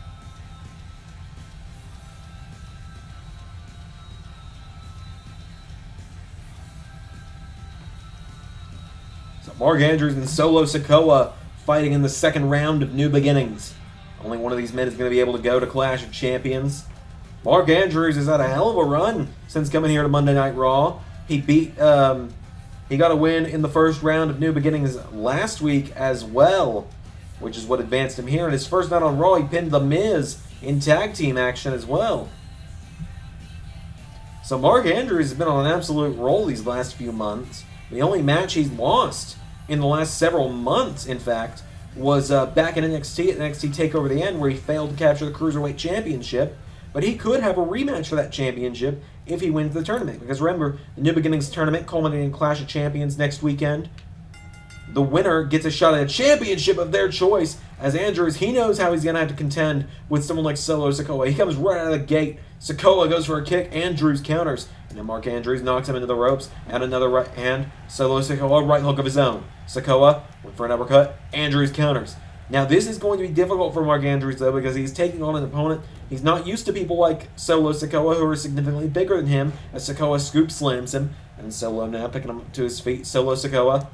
Mark Andrews and Solo Sikoa fighting in the second round of New Beginnings. Only one of these men is going to be able to go to Clash of Champions. Mark Andrews has had a hell of a run since coming here to Monday Night Raw. He got a win in the first round of New Beginnings last week as well, which is what advanced him here. In his first night on Raw, he pinned The Miz in tag team action as well. So Mark Andrews has been on an absolute roll these last few months. The only match he's lost in the last several months, in fact, was back in NXT at NXT TakeOver the End, where he failed to capture the Cruiserweight Championship. But he could have a rematch for that championship if he wins the tournament. Because remember, the New Beginnings tournament culminating in Clash of Champions next weekend. The winner gets a shot at a championship of their choice. As Andrews, he knows how he's going to have to contend with someone like Solo Sikoa. He comes right out of the gate. Sikoa goes for a kick. Andrews counters. And then Mark Andrews knocks him into the ropes. And another right hand. Solo Sikoa, right hook of his own. Sikoa went for an uppercut. Andrews counters. Now this is going to be difficult for Mark Andrews, though, because he's taking on an opponent. He's not used to people like Solo Sikoa, who are significantly bigger than him, as Sikoa scoop slams him. And Solo now picking him up to his feet. Solo Sikoa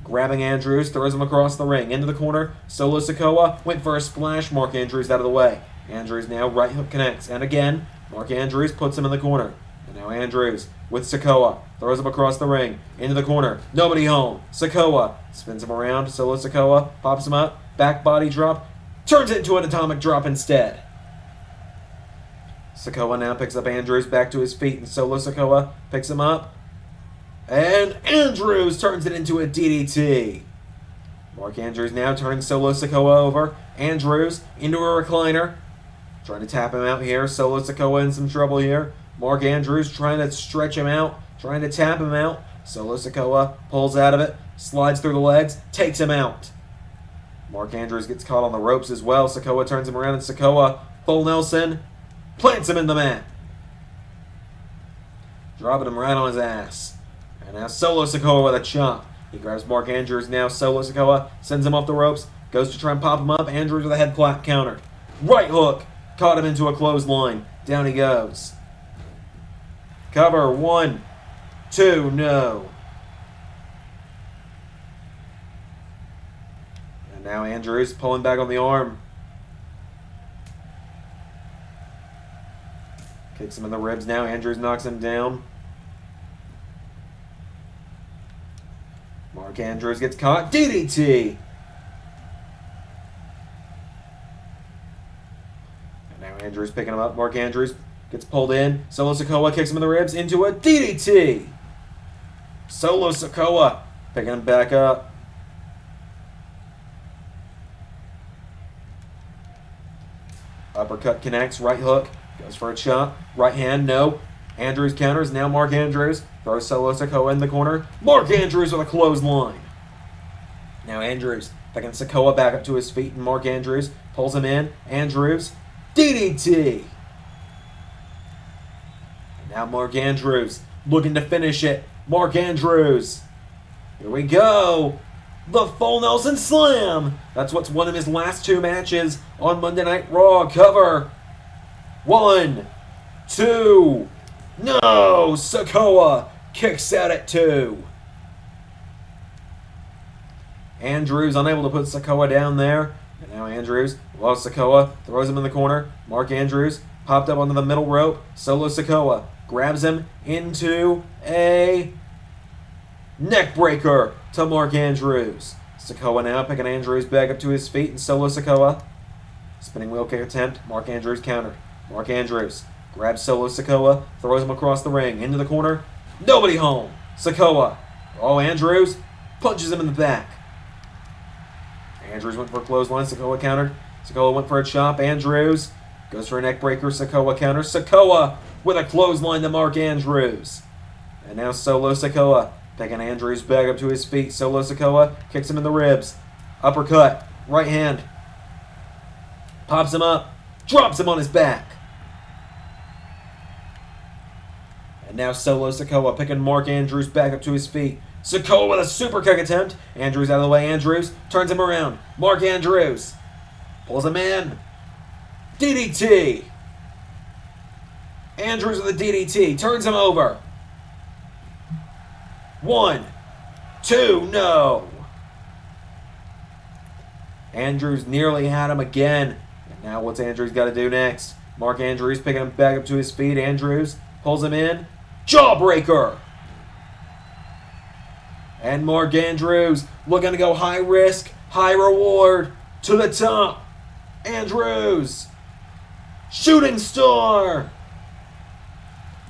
grabbing Andrews, throws him across the ring. Into the corner, Solo Sikoa went for a splash. Mark Andrews out of the way. Andrews now right hook connects. And again, Mark Andrews puts him in the corner. And now Andrews with Sikoa. Throws him across the ring. Into the corner. Nobody home. Sikoa spins him around. Solo Sikoa pops him up. Back body drop. Turns it into an atomic drop instead. Sikoa now picks up Andrews back to his feet. And Solo Sikoa picks him up. And Andrews turns it into a DDT. Mark Andrews now turning Solo Sikoa over. Andrews into a recliner. Trying to tap him out here. Solo Sikoa in some trouble here. Mark Andrews trying to stretch him out, trying to tap him out. Solo Sikoa pulls out of it, slides through the legs, takes him out. Mark Andrews gets caught on the ropes as well. Sikoa turns him around, and Sikoa, full Nelson, plants him in the mat. Dropping him right on his ass. And now Solo Sikoa with a chop. He grabs Mark Andrews now. Solo Sikoa sends him off the ropes. Goes to try and pop him up. Andrews with a head clap counter. Right hook. Caught him into a clothesline. Down he goes. Cover. 1, 2, no. And now Andrews pulling back on the arm. Kicks him in the ribs now. Andrews knocks him down. Mark Andrews gets caught. DDT! And now Andrews picking him up. Mark Andrews gets pulled in. Solo Sikoa kicks him in the ribs into a DDT! Solo Sikoa picking him back up. Uppercut connects. Right hook. Goes for a chop. Right hand, no. Andrews counters. Now Mark Andrews throws Solo Sikoa in the corner. Mark Andrews with a clothesline. Now Andrews picking Sikoa back up to his feet, and Mark Andrews pulls him in. Andrews, DDT. And now Mark Andrews looking to finish it. Mark Andrews. Here we go. The full Nelson Slam. That's what's one of his last 2 matches on Monday Night Raw. Cover. 1, 2. No! Sikoa kicks out at 2. Andrews unable to put Sikoa down there. And now Andrews lost Sikoa, throws him in the corner. Mark Andrews popped up onto the middle rope. Solo Sikoa grabs him into a neck breaker to Mark Andrews. Sikoa now picking Andrews back up to his feet, and Solo Sikoa. Spinning wheel kick attempt. Mark Andrews counter. Mark Andrews grabs Solo Sikoa, throws him across the ring, into the corner. Nobody home. Sikoa. Oh, Andrews punches him in the back. Andrews went for a clothesline. Sikoa countered. Sikoa went for a chop. Andrews goes for a neck breaker. Sikoa counters. Sikoa with a clothesline to Mark Andrews. And now Solo Sikoa picking Andrews back up to his feet. Solo Sikoa kicks him in the ribs. Uppercut. Right hand. Pops him up. Drops him on his back. And now Solo Sikoa picking Mark Andrews back up to his feet. Sikoa with a super kick attempt. Andrews out of the way. Andrews turns him around. Mark Andrews pulls him in. DDT. Andrews with a DDT. Turns him over. 1, 2, no. Andrews nearly had him again. And now what's Andrews got to do next? Mark Andrews picking him back up to his feet. Andrews pulls him in. Jawbreaker. And Mark Andrews looking to go high risk, high reward to the top. Andrews. Shooting star.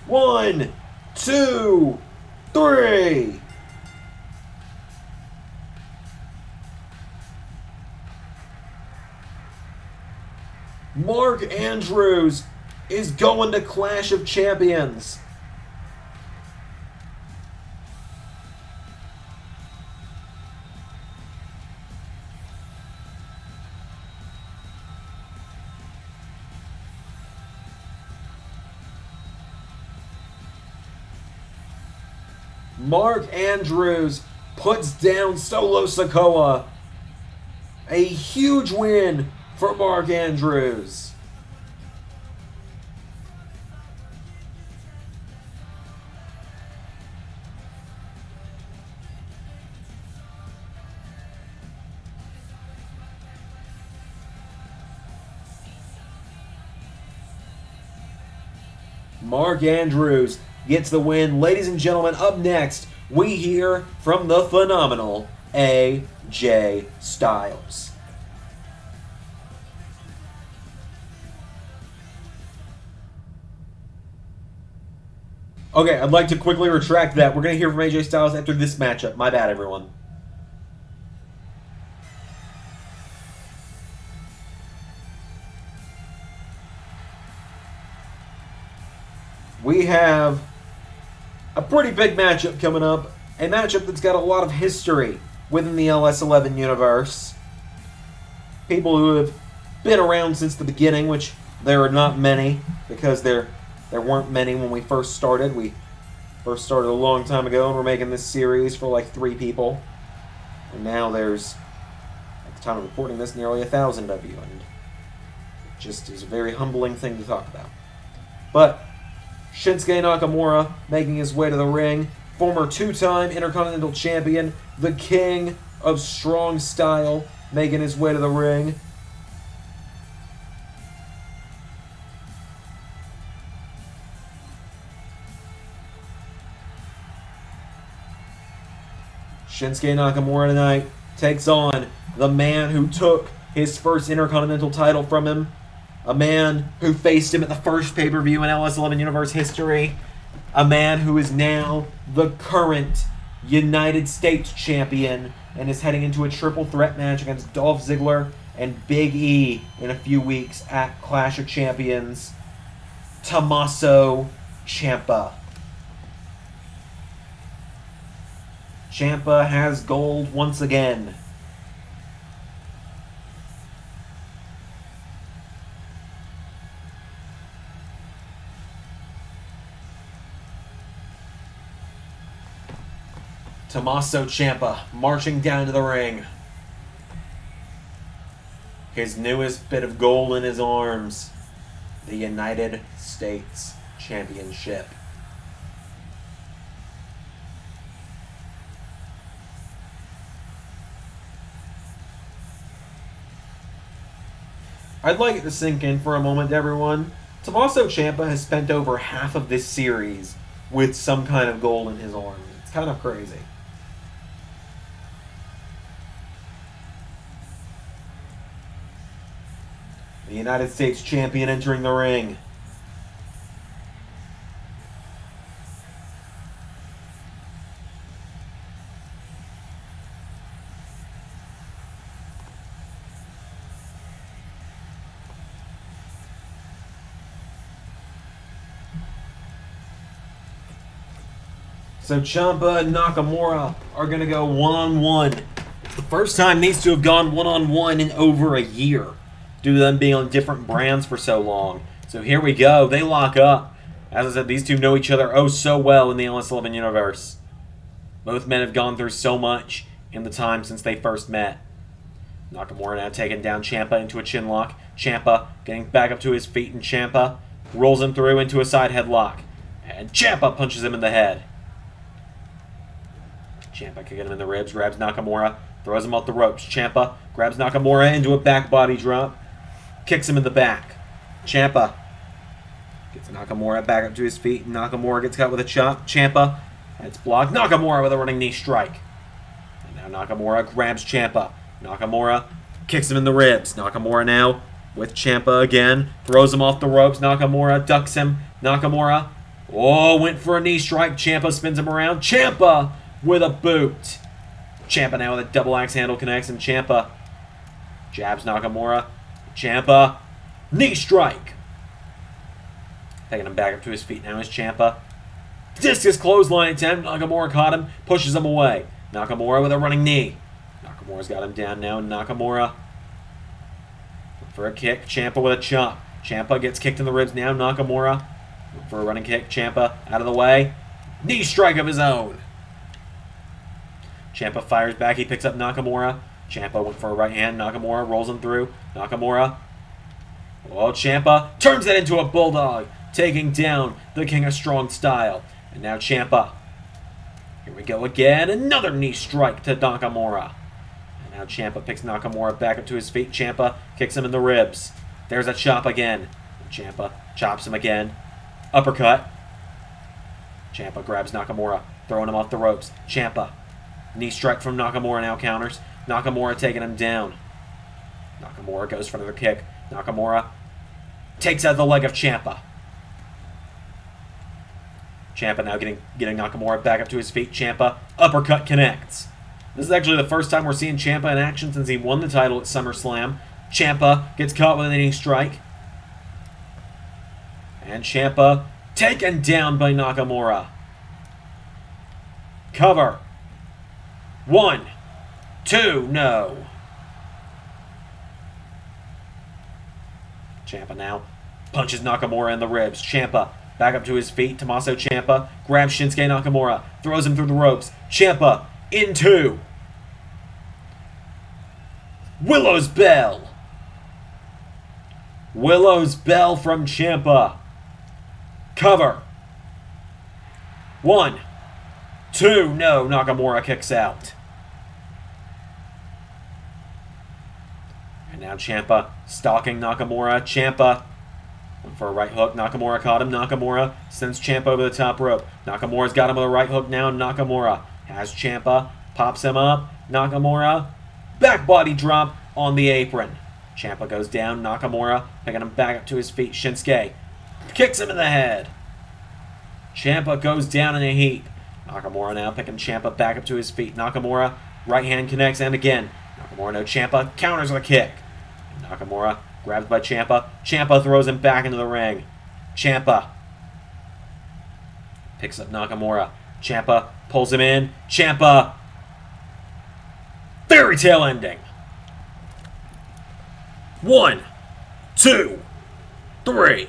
1, 2, 3. Mark Andrews is going to Clash of Champions. Mark Andrews puts down Solo Sikoa. A huge win for Mark Andrews. Mark Andrews gets the win. Ladies and gentlemen, up next, we hear from the phenomenal AJ Styles. Okay, I'd like to quickly retract that. We're going to hear from AJ Styles after this matchup. My bad, everyone. we have a pretty big matchup coming up. A matchup that's got a lot of history within the LS11 universe. People who have been around since the beginning, which there are not many, because there weren't many when we first started. We first started a long time ago, and we're making this series for like 3 people. And now there's, at the time of recording this, nearly 1,000 of you, and it just is a very humbling thing to talk about. But Shinsuke Nakamura making his way to the ring, former 2-time Intercontinental Champion, the King of Strong Style, making his way to the ring. Shinsuke Nakamura tonight takes on the man who took his first Intercontinental title from him, a man who faced him at the first pay-per-view in LS11 Universe history, a man who is now the current United States Champion and is heading into a triple threat match against Dolph Ziggler and Big E in a few weeks at Clash of Champions, Tommaso Ciampa. Ciampa has gold once again. Tommaso Ciampa marching down to the ring. His newest bit of gold in his arms. The United States Championship. I'd like it to sink in for a moment, everyone. Tommaso Ciampa has spent over half of this series with some kind of gold in his arm. It's kind of crazy. The United States Champion entering the ring. So Ciampa and Nakamura are going to go one-on-one. It's the first time these two have gone one-on-one in over a year, due to them being on different brands for so long. So here we go. They lock up. As I said, these two know each other oh so well in the LS11 universe. Both men have gone through so much in the time since they first met. Nakamura now taking down Ciampa into a chin lock. Ciampa getting back up to his feet, and Ciampa rolls him through into a side headlock. And Ciampa punches him in the head. Ciampa kicking him in the ribs, grabs Nakamura, throws him off the ropes. Ciampa grabs Nakamura into a back body drop, kicks him in the back. Ciampa gets Nakamura back up to his feet, and Nakamura gets caught with a chop. Ciampa, it's blocked. Nakamura with a running knee strike. And now Nakamura grabs Ciampa. Nakamura kicks him in the ribs. Nakamura now with Ciampa again, throws him off the ropes. Nakamura ducks him. Nakamura, went for a knee strike. Ciampa spins him around. Ciampa with a boot. Ciampa now with a double axe handle connects, and Ciampa jabs Nakamura. Ciampa, knee strike. Taking him back up to his feet now is Ciampa. Discus clothesline attempt. Nakamura caught him, pushes him away. Nakamura with a running knee. Nakamura's got him down now. Nakamura for a kick. Ciampa with a chop. Ciampa gets kicked in the ribs now. Nakamura for a running kick. Ciampa out of the way. Knee strike of his own. Ciampa fires back. He picks up Nakamura. Ciampa went for a right hand. Nakamura rolls him through. Nakamura. Ciampa turns that into a bulldog, taking down the King of Strong Style. And now Ciampa. Here we go again. Another knee strike to Nakamura. And now Ciampa picks Nakamura back up to his feet. Ciampa kicks him in the ribs. There's a chop again. Ciampa chops him again. Uppercut. Ciampa grabs Nakamura, throwing him off the ropes. Ciampa. Knee strike from Nakamura now counters. Nakamura taking him down. Nakamura goes for another kick. Nakamura takes out the leg of Ciampa. Ciampa now getting Nakamura back up to his feet. Ciampa, uppercut connects. This is actually the first time we're seeing Ciampa in action since he won the title at Summerslam. Ciampa gets caught with a knee strike. And Ciampa Taken down by Nakamura. Cover. 1, 2, no. Ciampa now punches Nakamura in the ribs. Ciampa back up to his feet. Tommaso Ciampa grabs Shinsuke Nakamura, throws him through the ropes. Ciampa in 2. Willow's Bell. Willow's Bell from Ciampa. Cover. 1, 2, no. Nakamura kicks out. And now Ciampa stalking Nakamura. Ciampa went for a right hook. Nakamura caught him. Nakamura sends Ciampa over the top rope. Nakamura's got him with a right hook now. Nakamura has Ciampa. Pops him up. Nakamura. Back body drop on the apron. Ciampa goes down. Nakamura picking him back up to his feet. Shinsuke kicks him in the head. Ciampa goes down in a heap. Nakamura now picking Ciampa back up to his feet. Nakamura right hand connects and again. Nakamura no Ciampa counters with a kick. Nakamura grabbed by Ciampa. Ciampa throws him back into the ring. Ciampa picks up Nakamura. Ciampa pulls him in. Ciampa. Fairy tale ending. 1, 2, 3.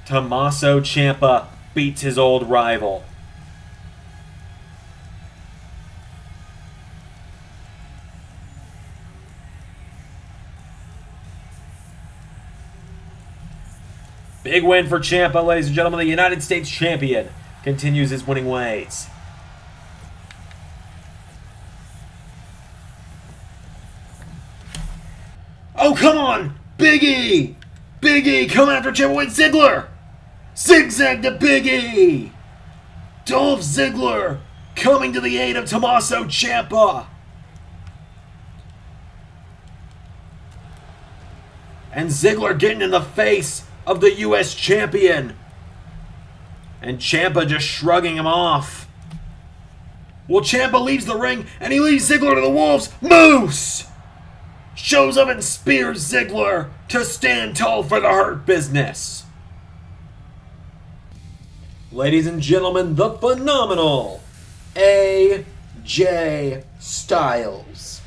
Tommaso Ciampa beats his old rival. Big win for Ciampa, ladies and gentlemen. The United States Champion continues his winning ways. Oh, come on! Big E! Big E, come after Ciampa with Ziggler! Zigzag to Big E! Dolph Ziggler coming to the aid of Tommaso Ciampa! And Ziggler getting in the face of the U.S. Champion. And Ciampa just shrugging him off. Well, Ciampa leaves the ring and he leaves Ziggler to the wolves. Moose shows up and spears Ziggler to stand tall for the Hurt Business. Ladies and gentlemen, the phenomenal AJ Styles.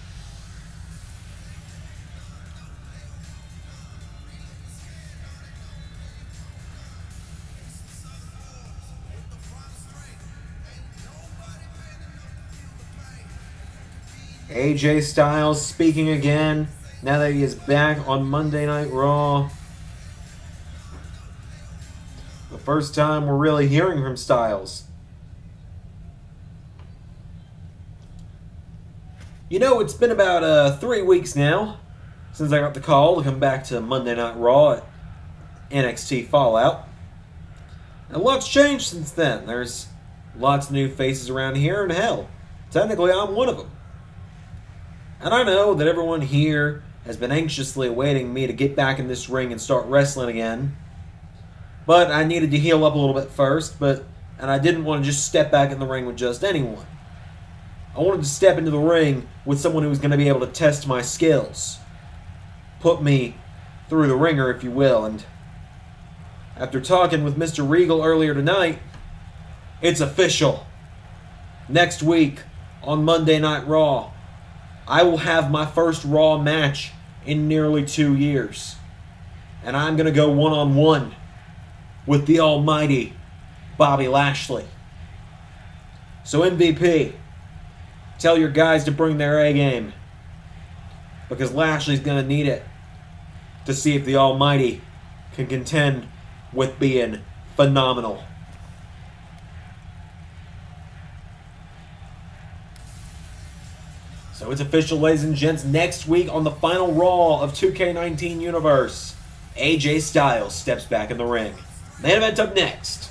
AJ Styles speaking again now that he is back on Monday Night Raw. The first time we're really hearing from Styles. You know, it's been about 3 weeks now since I got the call to come back to Monday Night Raw at NXT Fallout. And a lot's changed since then. There's lots of new faces around here, and hell, technically I'm one of them. And I know that everyone here has been anxiously awaiting me to get back in this ring and start wrestling again. But I needed to heal up a little bit first, and I didn't want to just step back in the ring with just anyone. I wanted to step into the ring with someone who was going to be able to test my skills. Put me through the ringer, if you will, and after talking with Mr. Regal earlier tonight, it's official. Next week, on Monday Night Raw, I will have my first Raw match in nearly 2 years. And I'm going to go one-on-one with the almighty Bobby Lashley. So MVP, tell your guys to bring their A game, because Lashley's going to need it to see if the almighty can contend with being phenomenal. So it's official, ladies and gents. Next week on the final Raw of 2K19 Universe, AJ Styles steps back in the ring. Main event up next.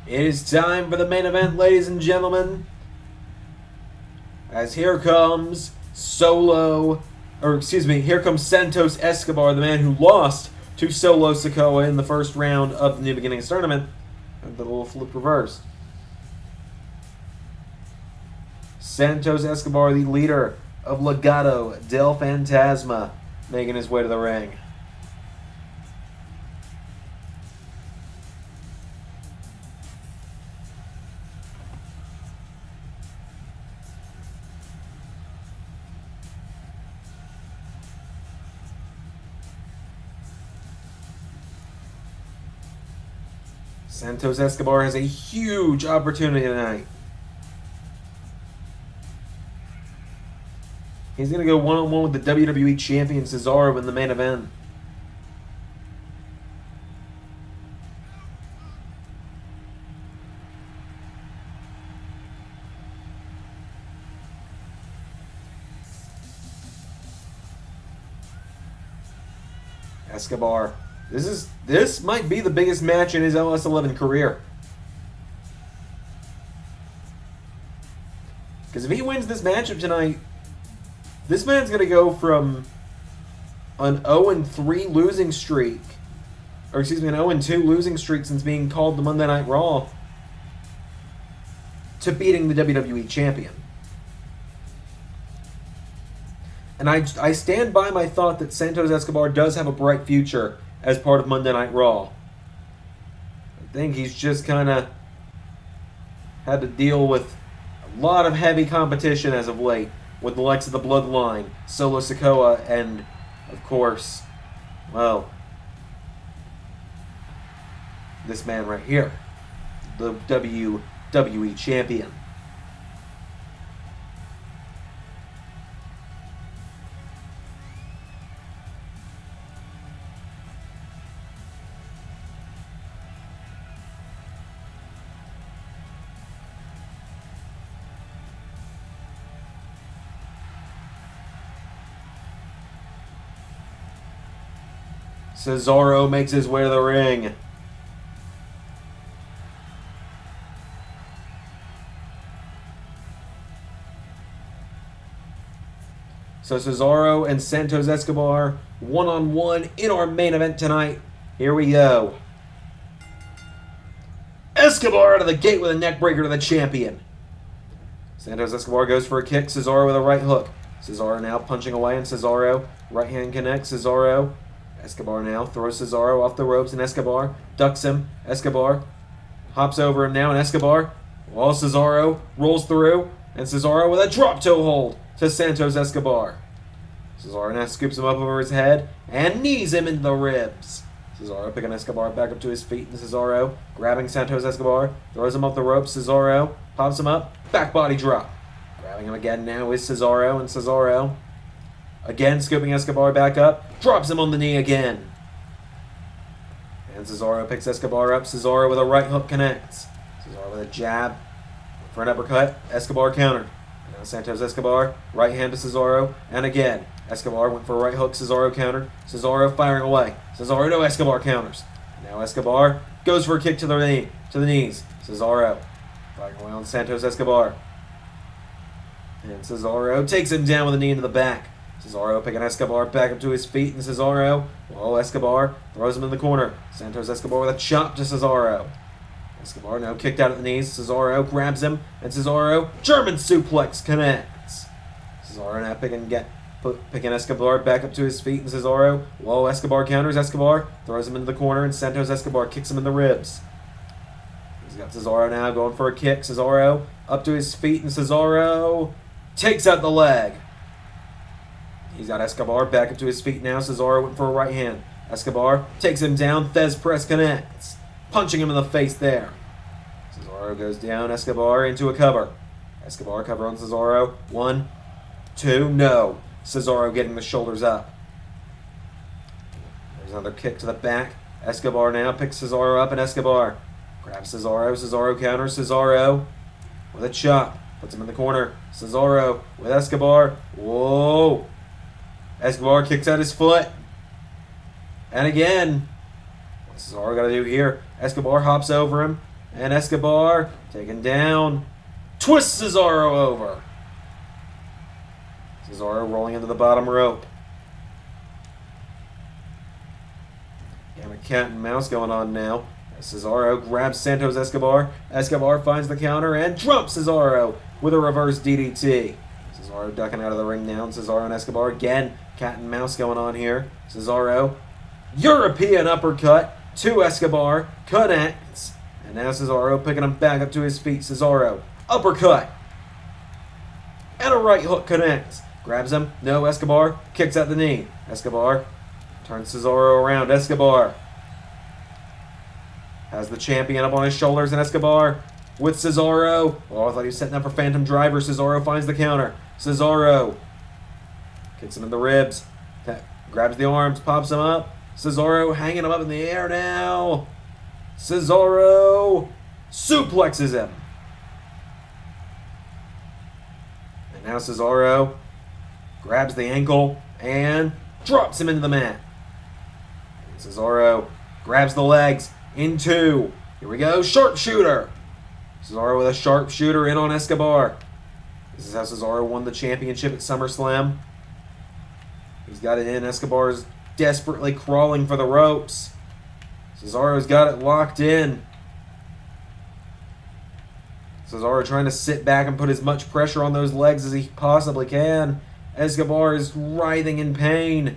It is time for the main event, ladies and gentlemen. As here comes here comes Santos Escobar, the man who lost to Solo Sikoa in the first round of the New Beginnings tournament. And the little flip reversed. Santos Escobar, the leader of Legado del Fantasma, making his way to the ring. Santos Escobar has a huge opportunity tonight. He's going to go one-on-one with the WWE Champion Cesaro in the main event. Escobar. This might be the biggest match in his LS11 career. Because if he wins this matchup tonight, this man's going to go from an 0-3 losing streak, or excuse me, an 0-2 losing streak since being called the Monday Night Raw, to beating the WWE Champion. And I stand by my thought that Santos Escobar does have a bright future as part of Monday Night Raw. I think he's just kind of had to deal with a lot of heavy competition as of late, with the likes of the Bloodline, Solo Sikoa, and, of course, well, this man right here, the WWE Champion. Cesaro makes his way to the ring. So Cesaro and Santos Escobar one-on-one in our main event tonight. Here we go. Escobar out of the gate with a neckbreaker to the champion. Santos Escobar goes for a kick. Cesaro with a right hook. Cesaro now punching away, and Cesaro right hand connects. Cesaro. Escobar now throws Cesaro off the ropes, and Escobar ducks him. Escobar hops over him now, and Escobar, while Cesaro rolls through, and Cesaro with a drop toe hold to Santos Escobar. Cesaro now scoops him up over his head and knees him into the ribs. Cesaro picking Escobar back up to his feet, and Cesaro grabbing Santos Escobar, throws him off the ropes. Cesaro pops him up, back body drop. Grabbing him again now is Cesaro, and Cesaro again scooping Escobar back up, drops him on the knee again. And Cesaro picks Escobar up. Cesaro with a right hook connects. Cesaro with a jab for an uppercut. Escobar countered. And now Santos Escobar, right hand to Cesaro, and again. Escobar went for a right hook. Cesaro countered. Cesaro firing away. Cesaro to Escobar counters. Now Escobar goes for a kick to the knees. Cesaro firing away on Santos Escobar. And Cesaro takes him down with a knee into the back. Cesaro picking Escobar back up to his feet, and Cesaro, well, Escobar throws him in the corner. Santos Escobar with a chop to Cesaro. Escobar now kicked out at the knees. Cesaro grabs him, and Cesaro German suplex connects. Cesaro now picking Escobar back up to his feet, and Cesaro, well, Escobar counters. Escobar throws him into the corner, and Santos Escobar kicks him in the ribs. He's got Cesaro now going for a kick. Cesaro up to his feet, and Cesaro takes out the leg. He's got Escobar back up to his feet now. Cesaro went for a right hand. Escobar takes him down. Thez press connects. Punching him in the face there. Cesaro goes down. Escobar into a cover. Escobar cover on Cesaro. 1, 2, no. Cesaro getting the shoulders up. There's another kick to the back. Escobar now picks Cesaro up, and Escobar grabs Cesaro. Cesaro counters. Cesaro with a chop. Puts him in the corner. Cesaro with Escobar. Whoa. Escobar kicks out his foot. And again, what's Cesaro got to do here? Escobar hops over him. And Escobar taken down. Twists Cesaro over. Cesaro rolling into the bottom rope. Got a cat and mouse going on now. Cesaro grabs Santos Escobar. Escobar finds the counter and drops Cesaro with a reverse DDT. Cesaro ducking out of the ring now. And Cesaro and Escobar again. Cat and mouse going on here. Cesaro. European uppercut to Escobar. Connects. And now Cesaro picking him back up to his feet. Cesaro. Uppercut. And a right hook connects. Grabs him. No, Escobar. Kicks out the knee. Escobar turns Cesaro around. Escobar has the champion up on his shoulders, and Escobar with Cesaro. Oh, I thought he was setting up for Phantom Driver. Cesaro finds the counter. Cesaro kicks him in the ribs. Grabs the arms, pops him up. Cesaro hanging him up in the air now. Cesaro suplexes him. And now Cesaro grabs the ankle and drops him into the mat. And Cesaro grabs the legs into, here we go, sharpshooter. Cesaro with a sharpshooter in on Escobar. This is how Cesaro won the championship at SummerSlam. He's got it in. Escobar's desperately crawling for the ropes. Cesaro's got it locked in. Cesaro trying to sit back and put as much pressure on those legs as he possibly can. Escobar is writhing in pain.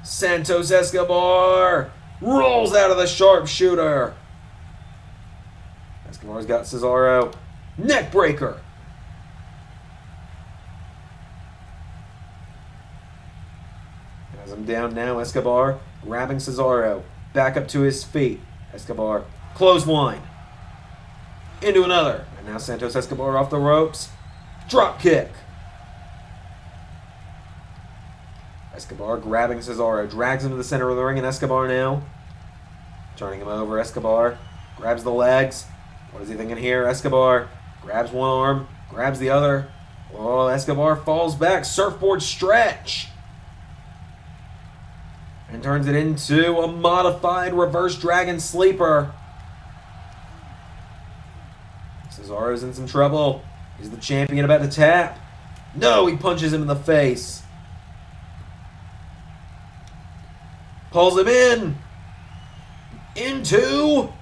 Santos Escobar rolls out of the sharpshooter. Escobar's got Cesaro. Neck breaker. Has him down now. Escobar grabbing Cesaro. Back up to his feet. Escobar. Clothesline. Into another. And now Santos Escobar off the ropes. Drop kick. Escobar grabbing Cesaro. Drags him to the center of the ring. And Escobar now turning him over. Escobar grabs the legs. What is he thinking here? Escobar grabs one arm. Grabs the other. Oh, Escobar falls back. Surfboard stretch. And turns it into a modified reverse dragon sleeper. Cesaro's in some trouble. Is the champion about to tap? No, he punches him in the face. Pulls him in. Into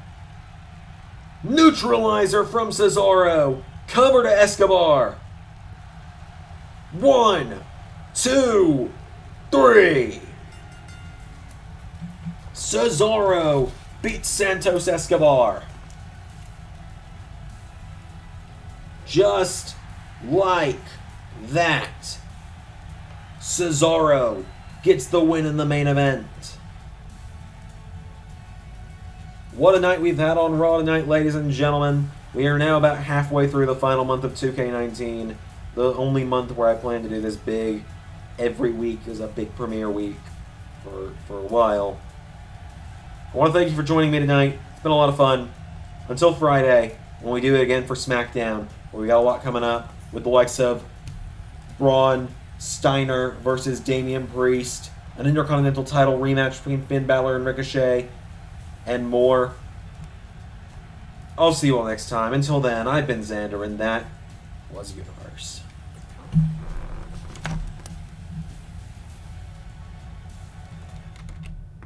neutralizer from Cesaro. Cover to Escobar. 1, 2, 3. Cesaro beats Santos Escobar. Just like that, Cesaro gets the win in the main event. What a night we've had on Raw tonight, ladies and gentlemen. We are now about halfway through the final month of 2K19. The only month where I plan to do this big. Every week is a big premiere week for a while. I want to thank you for joining me tonight. It's been a lot of fun. Until Friday, when we do it again for SmackDown, where we got a lot coming up with the likes of Braun Steiner versus Damian Priest, an Intercontinental title rematch between Finn Balor and Ricochet, and more. I'll see you all next time. Until then, I've been Xander, and that was Universe.